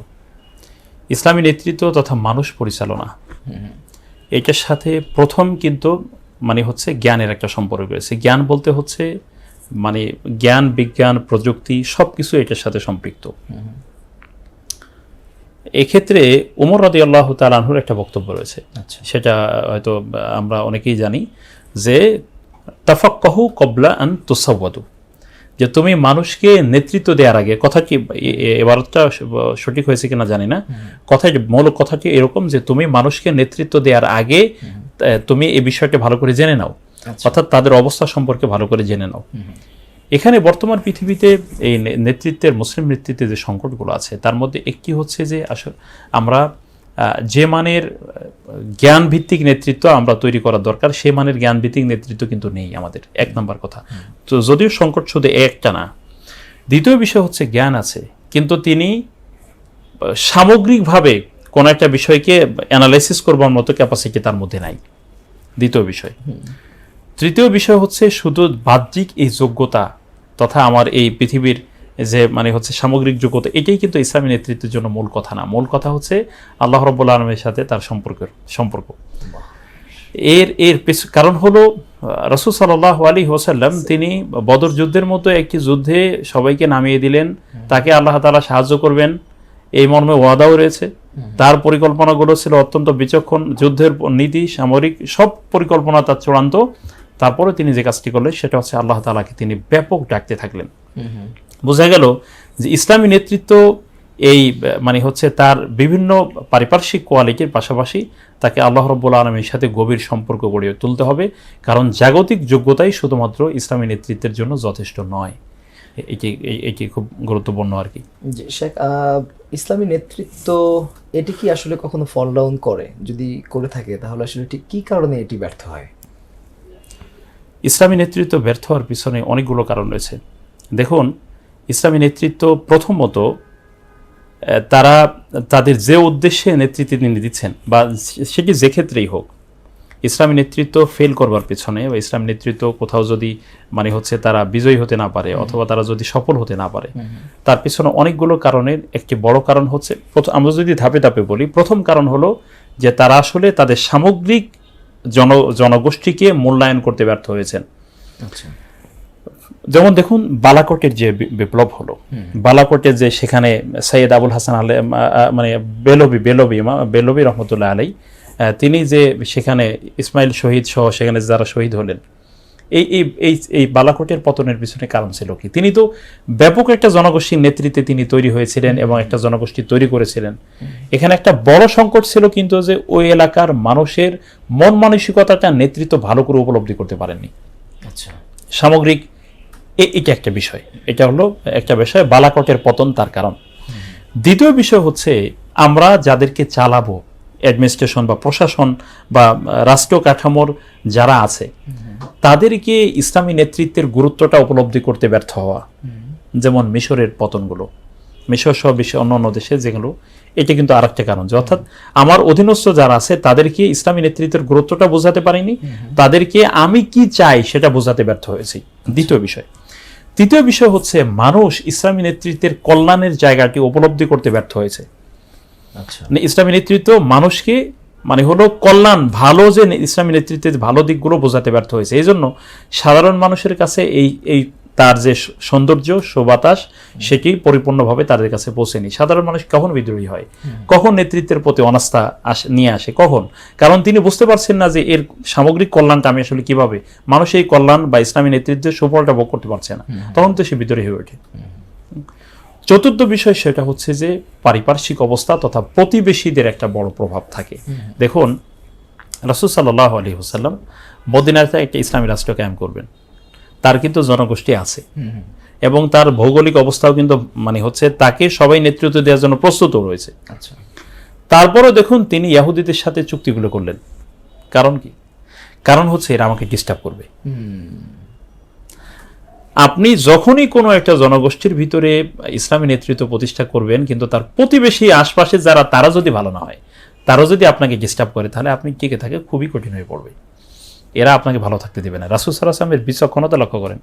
ইসলামী নেতৃত্ব তথা মানুষ পরিচালনা, এটার সাথে প্রথম কিন্তু মানে হচ্ছে জ্ঞানের একটা সম্পর্ক রয়েছে। জ্ঞান বলতে হচ্ছে মানে জ্ঞান, বিজ্ঞান, প্রযুক্তি সব কিছু এটার সাথে সম্পৃক্ত। এক্ষেত্রে ওমর রাদিয়াল্লাহু তাআলা আনহুর একটা বক্তব্য রয়েছে, সেটা হয়তো আমরা অনেকেই জানি যে তাফাক্কাহু ক্বাবলা আন তুসাওয়াদু, যে তুমি মানুষকে নেতৃত্ব দেওয়ার আগে, কথাটি এবারটা সঠিক হয়েছে কিনা জানি না, কথাটি মূল কথাটি এরকম যে তুমি মানুষকে নেতৃত্ব দেওয়ার আগে তুমি এই বিষয়টা ভালো করে জেনে নাও, অর্থাৎ তাদের অবস্থা সম্পর্কে ভালো করে জেনে নাও। এখানে বর্তমান পৃথিবীতে এই নেতৃত্বের, মুসলিম নেতৃত্বের যে সংকটগুলো আছে তার মধ্যে একটি হচ্ছে যে আসলে আমরা যে মানের জ্ঞান ভিত্তিক নেতৃত্ব আমরা তৈরি করা দরকার, সে মানের জ্ঞান ভিত্তিক নেতৃত্ব কিন্তু নেই আমাদের, এক নম্বর কথা। তো যদিও সংকট শুধু একটা না। দ্বিতীয় বিষয় হচ্ছে জ্ঞান আছে, কিন্তু তিনি সামগ্রিকভাবে কোনো একটা বিষয়কে অ্যানালাইসিস করবার মতো ক্যাপাসিটি তার মধ্যে নাই, দ্বিতীয় বিষয়। তৃতীয় বিষয় হচ্ছে শুধু বাহ্যিক এই যোগ্যতা তথা আমার এই পৃথিবীর যে মানে হচ্ছে সামগ্রিক যোগ্যতা, এটাই কিন্তু ইসলামী নেতৃত্বের জন্য মূল কথা না। মূল কথা হচ্ছে আল্লাহ রাব্বুল আলামিনের সাথে তার সম্পর্ক। এর কারণ হলো রাসূল সাল্লাল্লাহু আলাইহি ওয়াসাল্লাম তিনি বদর যুদ্ধের মতো একটি যুদ্ধে সবাইকে নামিয়ে দিলেন, তাকে আল্লাহ তাআলা সাহায্য করবেন এই মর্মে ওয়াদাও রয়েছে। তার পরিকল্পনাগুলো ছিল অত্যন্ত বিচক্ষণ, যুদ্ধের নীতি, সামরিক সব পরিকল্পনা তার চূড়ান্ত। তারপরে তিনি যে কাজটি করলেন সেটা হচ্ছে আল্লাহ তাআলাকে তিনি ব্যাপক ডাকতে থাকলেন। বোঝা গেল যে ইসলামী নেতৃত্ব এই মানে হচ্ছে তার বিভিন্ন পারিপার্শ্বিক কোয়ালিটির পাশাপাশি তাকে আল্লাহ রাব্বুল আলামিনের সাথে গভীর সম্পর্ক গড়ে তুলতে হবে, কারণ জাগতিক যোগ্যতাই শুধুমাত্র ইসলামী নেতৃত্বের জন্য যথেষ্ট নয়। এটি খুব গুরুত্বপূর্ণ আর কি। শেখ, ইসলামী নেতৃত্ব এটি কি আসলে কখনো ফল ডাউন করে? যদি করে থাকে তাহলে আসলে ঠিক কী কারণে এটি ব্যর্থ হয়? ইসলামী নেতৃত্ব ব্যর্থ হওয়ার পিছনে অনেকগুলো কারণ রয়েছে। দেখুন, ইসলামী নেতৃত্ব প্রথমত তারা তাদের যে উদ্দেশ্যে নেতৃত্ব তিনি দিচ্ছেন বা সেটি যে ক্ষেত্রেই হোক, ইসলামী নেতৃত্ব ফেল করবার পেছনে বা ইসলামী নেতৃত্ব কোথাও যদি মানে হচ্ছে তারা বিজয়ী হতে না পারে অথবা তারা যদি সফল হতে না পারে, তার পিছনে অনেকগুলো কারণের একটি বড় কারণ হচ্ছে, আমরা যদি ধাপে ধাপে বলি, প্রথম কারণ হলো যে তারা আসলে তাদের সামগ্রিক জনগোষ্ঠীকে মূল্যায়ন করতে ব্যর্থ হয়েছেন। যেমন দেখুন, বালাকোটের যে বিপ্লব হলো, বালাকোটের যে সেখানে সৈয়দ আবুল হাসান মানে বেলবি রহমতুল্লাহ আলাই তিনি যে সেখানে ইসমাইল শহীদ সহ সেখানে যারা শহীদ হলেন, এই এই এই এই বালাকোটের পতনের পিছনে কারণ ছিল কি? তিনি তো ব্যাপক একটা জনগোষ্ঠীর নেতৃত্বে তিনি তৈরি হয়েছিলেন এবং একটা জনগোষ্ঠী তৈরি করেছিলেন। এখানে একটা বড় সংকট ছিল কিন্তু যে ওই এলাকার মানুষের মন মানসিকতাটা নেতৃত্ব ভালো করে উপলব্ধি করতে পারেননি। আচ্ছা, সামগ্রিক এটা একটা বিষয়, এটা হলো একটা বিষয়, বালাকোটের পতন তার কারণ। দ্বিতীয় বিষয় হচ্ছে আমরা যাদেরকে চালাবো, অ্যাডমিনিস্ট্রেশন বা প্রশাসন বা রাষ্ট্রীয় কাঠামোর যারা আছে, তাদেরকে ইসলামী নেতৃত্বের গুরুত্বটা উপলব্ধি করতে ব্যর্থ হওয়া। যেমন মিশরের পতনগুলো, মিশর সহ বিশ্বের অন্যান্য দেশে যেগুলো, এটা কিন্তু আর একটা কারণ যে অর্থাৎ আমার অধীনস্থ যারা আছে তাদেরকে ইসলামী নেতৃত্বের গুরুত্বটা বোঝাতে পারিনি, তাদেরকে আমি কি চাই সেটা বোঝাতে ব্যর্থ হয়েছি। দ্বিতীয় বিষয়। তৃতীয় বিষয় হচ্ছে মানুষ ইসলামী নেতৃত্বের কল্যাণের জায়গাটি উপলব্ধি করতে ব্যর্থ হয়েছে। আচ্ছা, মানে ইসলামী নেতৃত্ব মানুষকে মানে হলো কল্যাণ, ভালো যে ইসলামী নেতৃত্বের ভালো দিকগুলো বোঝাতে ব্যর্থ হয়েছে। এই জন্য সাধারণ মানুষের কাছে এই তার যে সৌন্দর্য সুবাতাস সেটি পরিপূর্ণভাবে তাদের কাছে পৌঁছেনি। সাধারণ মানুষ কখন বিদ্রোহী হয়, কখন নেতৃত্বের প্রতি অনাস্থা নিয়ে আসে, কখন? কারণ তিনি বুঝতে পারছেন না যে এর সামগ্রিক কল্যাণটা আমি আসলে কিভাবে, মানুষ এই কল্যাণ বা ইসলামী নেতৃত্বের সুফলটা ভোগ করতে পারছে না, তখন তো সে বিদ্রোহী হয়ে ওঠে। চতুর্থ বিষয় সেটা হচ্ছে যে পারিপার্শ্বিক অবস্থা তথা প্রতিবেশীদের একটা বড় প্রভাব থাকে। দেখুন, রাসূল সাল্লাল্লাহু আলাইহি ওয়াসাল্লাম মদিনাতে একটা ইসলামী রাষ্ট্র কায়েম করবেন, তার কিন্তু জনগোষ্ঠী আছে এবং তার ভৌগোলিক অবস্থাও কিন্তু মানে হচ্ছে তাকে সবাই নেতৃত্ব দেওয়ার জন্য প্রস্তুত রয়েছে। আচ্ছা, তারপরও দেখুন তিনি ইহুদিদের সাথে চুক্তিগুলো করলেন। কারণ কি? কারণ হচ্ছে এরা আমাকে ডিস্টার্ব করবে। আপনি যখনই কোনো একটা জনগোষ্ঠীর ভিতরে ইসলামী নেতৃত্ব প্রতিষ্ঠা করবেন, কিন্তু তার প্রতিবেশী আশপাশে যারা, তারা যদি ভালো না হয়, তারা যদি আপনাকে ডিস্টার্ব করে, তাহলে আপনি টিকে থাকে খুবই কঠিন হয়ে পড়বে। এরা আপনাকে ভালো থাকতে দেবে না। রাসূল সাল্লাল্লাহু আলাইহি ওয়াসাল্লামের বিচক্ষণতা লক্ষ্য করেন।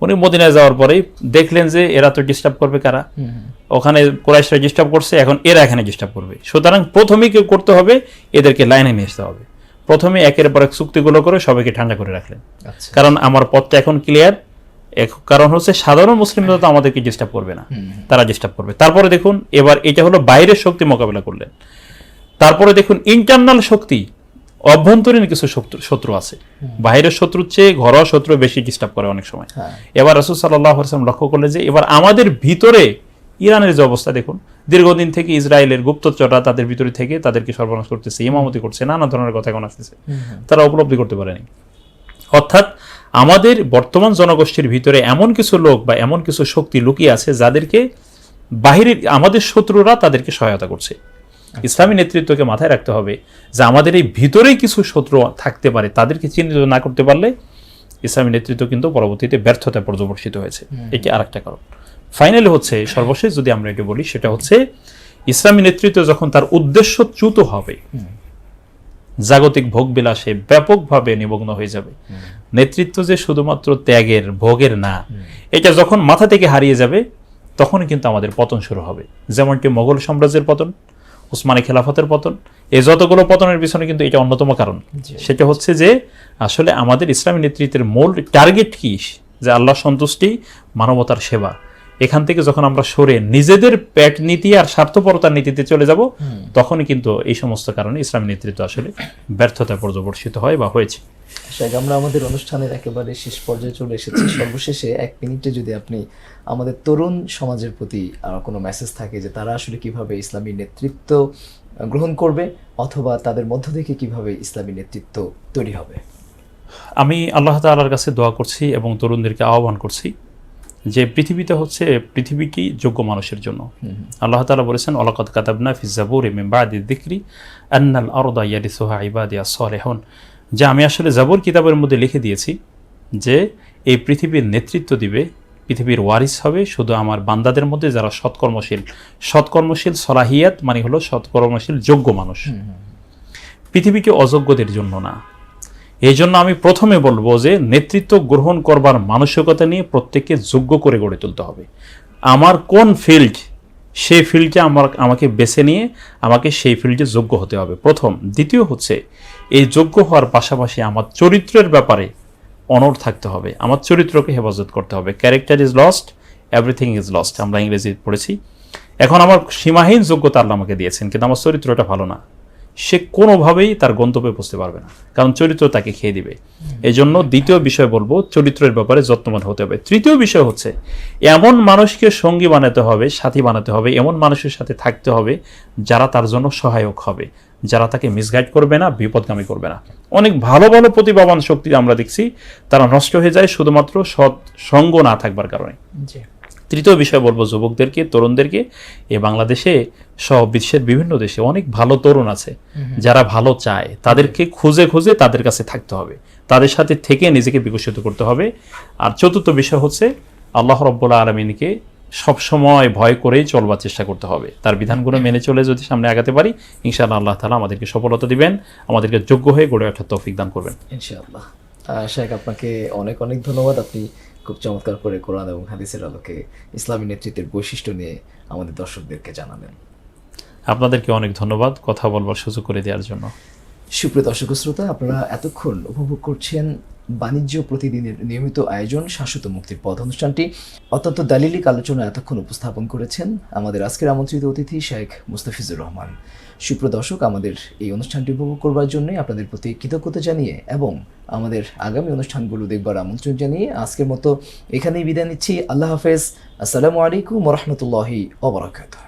উনি মদিনায় যাওয়ার পরেই দেখলেন যে এরা তো ডিস্টার্ব করবে কারা, ওখানে কুরাইশরা ডিস্টার্ব করছে, এখন এরা এখানে ডিস্টার্ব করবে। সুতরাং প্রথমেই কেউ করতে হবে, এদেরকে লাইনে নিয়ে আসতে হবে। প্রথমে একের পর এক চুক্তিগুলো করে সবাইকে ঠান্ডা করে রাখলেন। কারণ আমার পথটা এখন ক্লিয়ার। কারণ হচ্ছে সাধারণ মুসলিমরা তো আমাদেরকে ডিস্টার্ব করবে না, তারা ডিস্টার্ব করবে। তারপরে দেখুন, এবার এটা হলো বাইরের শক্তি মোকাবেলা করলেন। তারপরে দেখুন ইন্টারনাল শক্তি, অভ্যন্তরীণ কিছু শত্রু আছে। বাইরের শত্রুর চেয়ে ঘরোয়া শত্রু বেশি ডিস্টার্ব করে অনেক সময়। এবার রাসূল সাল্লাল্লাহু আলাইহি ওয়াসাল্লাম লক্ষ্য করলেন যে এবার আমাদের ভিতরে ইরানের যে অবস্থা দেখুন, দীর্ঘদিন থেকে ইসরায়েলের গুপ্তচররা তাদের ভিতরে থেকে তাদেরকে সর্বনাশ করতেছে, ইমামতি করছে, নানা ধরনের কথা এখন আসতেছে, তারা উপলব্ধি করতে পারেনি। অর্থাৎ আমাদের বর্তমান জনগোষ্ঠীর ভিতরে এমন কিছু লোক বা এমন কিছু শক্তি লুকিয়ে আছে যাদেরকে বাহিরের আমাদের শত্রুরা তাদেরকে সহায়তা করছে। ইসলামী নেতৃত্বকে মাথায় রাখতে হবে যে আমাদের এই ভিতরেই কিছু শত্রু থাকতে পারে, তাদেরকে চিহ্নিত না করতে পারলে ইসলামী নেতৃত্ব কিন্তু পরবর্তীতে ব্যর্থতায় পর্যবসিত হয়েছে। এটি আর একটা কারণ। ফাইনালি হচ্ছে সর্বশেষ যদি আমরা এটা বলি, সেটা হচ্ছে ইসলামী নেতৃত্ব যখন তার উদ্দেশ্যচ্যুত হবে, জাগতিক ভোগবিলাসে ব্যাপকভাবে নিমগ্ন হয়ে যাবে, নেতৃত্ব যে শুধুমাত্র ত্যাগের ভোগের না, এটা যখন মাথা থেকে হারিয়ে যাবে, তখন কিন্তু আমাদের পতন শুরু হবে। যেমনটি মোগল সাম্রাজ্যের পতন, উসমানী খেলাফতের পতন, এই যতগুলো পতনের পিছনে কিন্তু এটা অন্যতম কারণ। সেটা হচ্ছে যে আসলে আমাদের ইসলামী নেতৃত্বের মূল টার্গেট কি, যে আল্লাহ সন্তুষ্টি, মানবতার সেবা। এখান থেকে যখন আমরা সরে নিজেদের পেট নীতি আর স্বার্থপরতার নীতিতে চলে যাব, তখনই কিন্তু এই সমস্ত কারণে ইসলামী নেতৃত্ব আসলে ব্যর্থতায় পর্যবসিত হয় বা হয়েছে। আমরা আমাদের অনুষ্ঠানের একেবারে শেষ পর্যায়ে চলে এসেছি। সর্বশেষে 1 মিনিটে যদি আপনি আমাদের তরুণ সমাজের প্রতি কোনো মেসেজ থাকে যে তারা আসলে কিভাবে ইসলামী নেতৃত্ব গ্রহণ করবে, অথবা তাদের মধ্য থেকে কিভাবে ইসলামী নেতৃত্ব তৈরি হবে। আমি আল্লাহ তাআলার কাছে দোয়া করছি এবং তরুণদেরকে আহ্বান করছি যে পৃথিবীতে হচ্ছে পৃথিবীটি যোগ্য মানুষের জন্য। আল্লাহ তাআলা বলেছেন, ওয়ালাকাদ কাতাবনা ফিজ জাবুরি মিন বাদি যিকরি আন্নাল আরদা ইয়ারিসুহা ইবাদিয়াস সালিহুন, যে আমি আসলে জাবুর কিতাবের মধ্যে লিখে দিয়েছি যে এই পৃথিবীর নেতৃত্ব দিবে, পৃথিবীর ওয়ারিস হবে শুধু আমার বান্দাদের মধ্যে যারা সৎকর্মশীল সলাহিয়াত মানে হলো সৎকর্মশীল যোগ্য মানুষ, পৃথিবীকে অযোগ্যদের জন্য না। এই জন্য আমি প্রথমে বলবো যে নেতৃত্ব গ্রহণ করবার মানসিকতা নিয়ে প্রত্যেককে যোগ্য করে গড়ে তুলতে হবে। আমার কোন ফিল্ড, সেই ফিল্ডে আমাকে বেছে নিয়ে আমাকে সেই ফিল্ডে যোগ্য হতে হবে প্রথম। দ্বিতীয় হচ্ছে এই যোগ্য হওয়ার পাশাপাশি আমার চরিত্রের ব্যাপারে অনড় থাকতে হবে, আমার চরিত্রকে হেফাজত করতে হবে। Character is lost, everything is lost, আমরা ইংরেজি পড়েছি। এখন আমার সীমাহীন যোগ্যতা আল্লাহ আমাকে দিয়েছেন, কিন্তু আমার চরিত্রটা ভালো না, সে কোনোভাবেই তার গন্তব্যে পৌঁছতে পারবে না, কারণ চরিত্র তাকে খেয়ে দিবে। এই জন্য দ্বিতীয় বিষয় বলবো, চরিত্রের ব্যাপারে যত্নবান হতে হবে। তৃতীয় বিষয় হচ্ছে এমন মানুষকে সঙ্গী বানাতে হবে, সাথী বানাতে হবে, এমন মানুষের সাথে থাকতে হবে যারা তার জন্য সহায়ক হবে, যারা তাকে মিসগাইড করবে না, বিপদগামী করবে না। অনেক ভালো ভালো প্রতিভাবান শক্তি আমরা দেখছি তারা নষ্ট হয়ে যায় শুধুমাত্র সৎ সঙ্গ না থাকবার কারণে। তৃতীয় বিষয় বলবো যুবকদেরকে, তরুণদেরকে, এই বাংলাদেশে সহ বিশ্বের বিভিন্ন দেশে অনেক ভালো তরুণ আছে যারা ভালো চায়, তাদেরকে খুঁজে খুঁজে তাদের কাছে থাকতে হবে, তাদের সাথে থেকে নিজেকে বিকশিত করতে হবে। আর চতুর্থ বিষয় হচ্ছে আল্লাহ রাব্বুল আলামিনকে সবসময় ভয় করেই চলবার চেষ্টা করতে হবে। তার বিধানগুলো মেনে চলে যদি সামনে আগাতে পারি, ইনশাআল্লাহ আল্লাহ তাআলা আমাদেরকে সফলতা দিবেন, আমাদেরকে যোগ্য হয়ে গড়ে ওঠার তৌফিক দান করবেন ইনশাআল্লাহ। শেখ, আপনাকে অনেক অনেক ধন্যবাদ। আপনি খুব চমৎকার করে কোরআন এবং হাদিসের আলোকে ইসলামী নেতৃত্বের বৈশিষ্ট্য নিয়ে আমাদের দর্শকদেরকে জানালেন। আপনাদেরকে অনেক ধন্যবাদ কথা বলবার সুযোগ করে দেওয়ার জন্য। সুপ্রিয় দর্শক শ্রোতা, আপনারা এতক্ষণ উপভোগ করছেন বাণিজ্য প্রতিদিনের নিয়মিত আয়োজন শাশ্বত মুক্তির পথ অনুষ্ঠানটি। অত্যন্ত দালিলিক আলোচনা এতক্ষণ উপস্থাপন করেছেন আমাদের আজকের আমন্ত্রিত অতিথি শেখ মুস্তাফিজুর রহমান। সুপ্রিয় দর্শক, আমাদের এই অনুষ্ঠানটি উপভোগ করবার জন্যই আপনাদের প্রতি কৃতজ্ঞতা জানিয়ে এবং আমাদের আগামী অনুষ্ঠানগুলো দেখবার আমন্ত্রণ জানিয়ে আজকের মতো এখানেই বিদায় নিচ্ছি। আল্লাহ হাফেজ। আসসালামু আলাইকুম ওয়া রাহমাতুল্লাহি ওয়া বারাকাতুহু।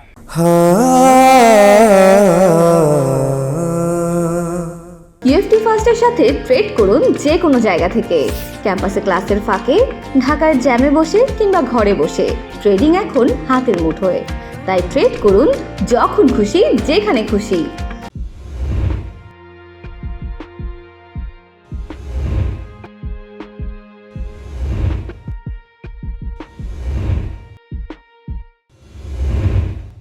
ইউএফটি ফার্স্টের সাথে ট্রেড করুন যে কোনো জায়গা থেকে। ক্যাম্পাসে ক্লাসের ফাঁকে, ঢাকার জ্যামে বসে কিংবা ঘরে বসে, ট্রেডিং এখন হাতের মুঠোয়। তাই ট্রেড করুন যখন খুশি, যেখানে খুশি।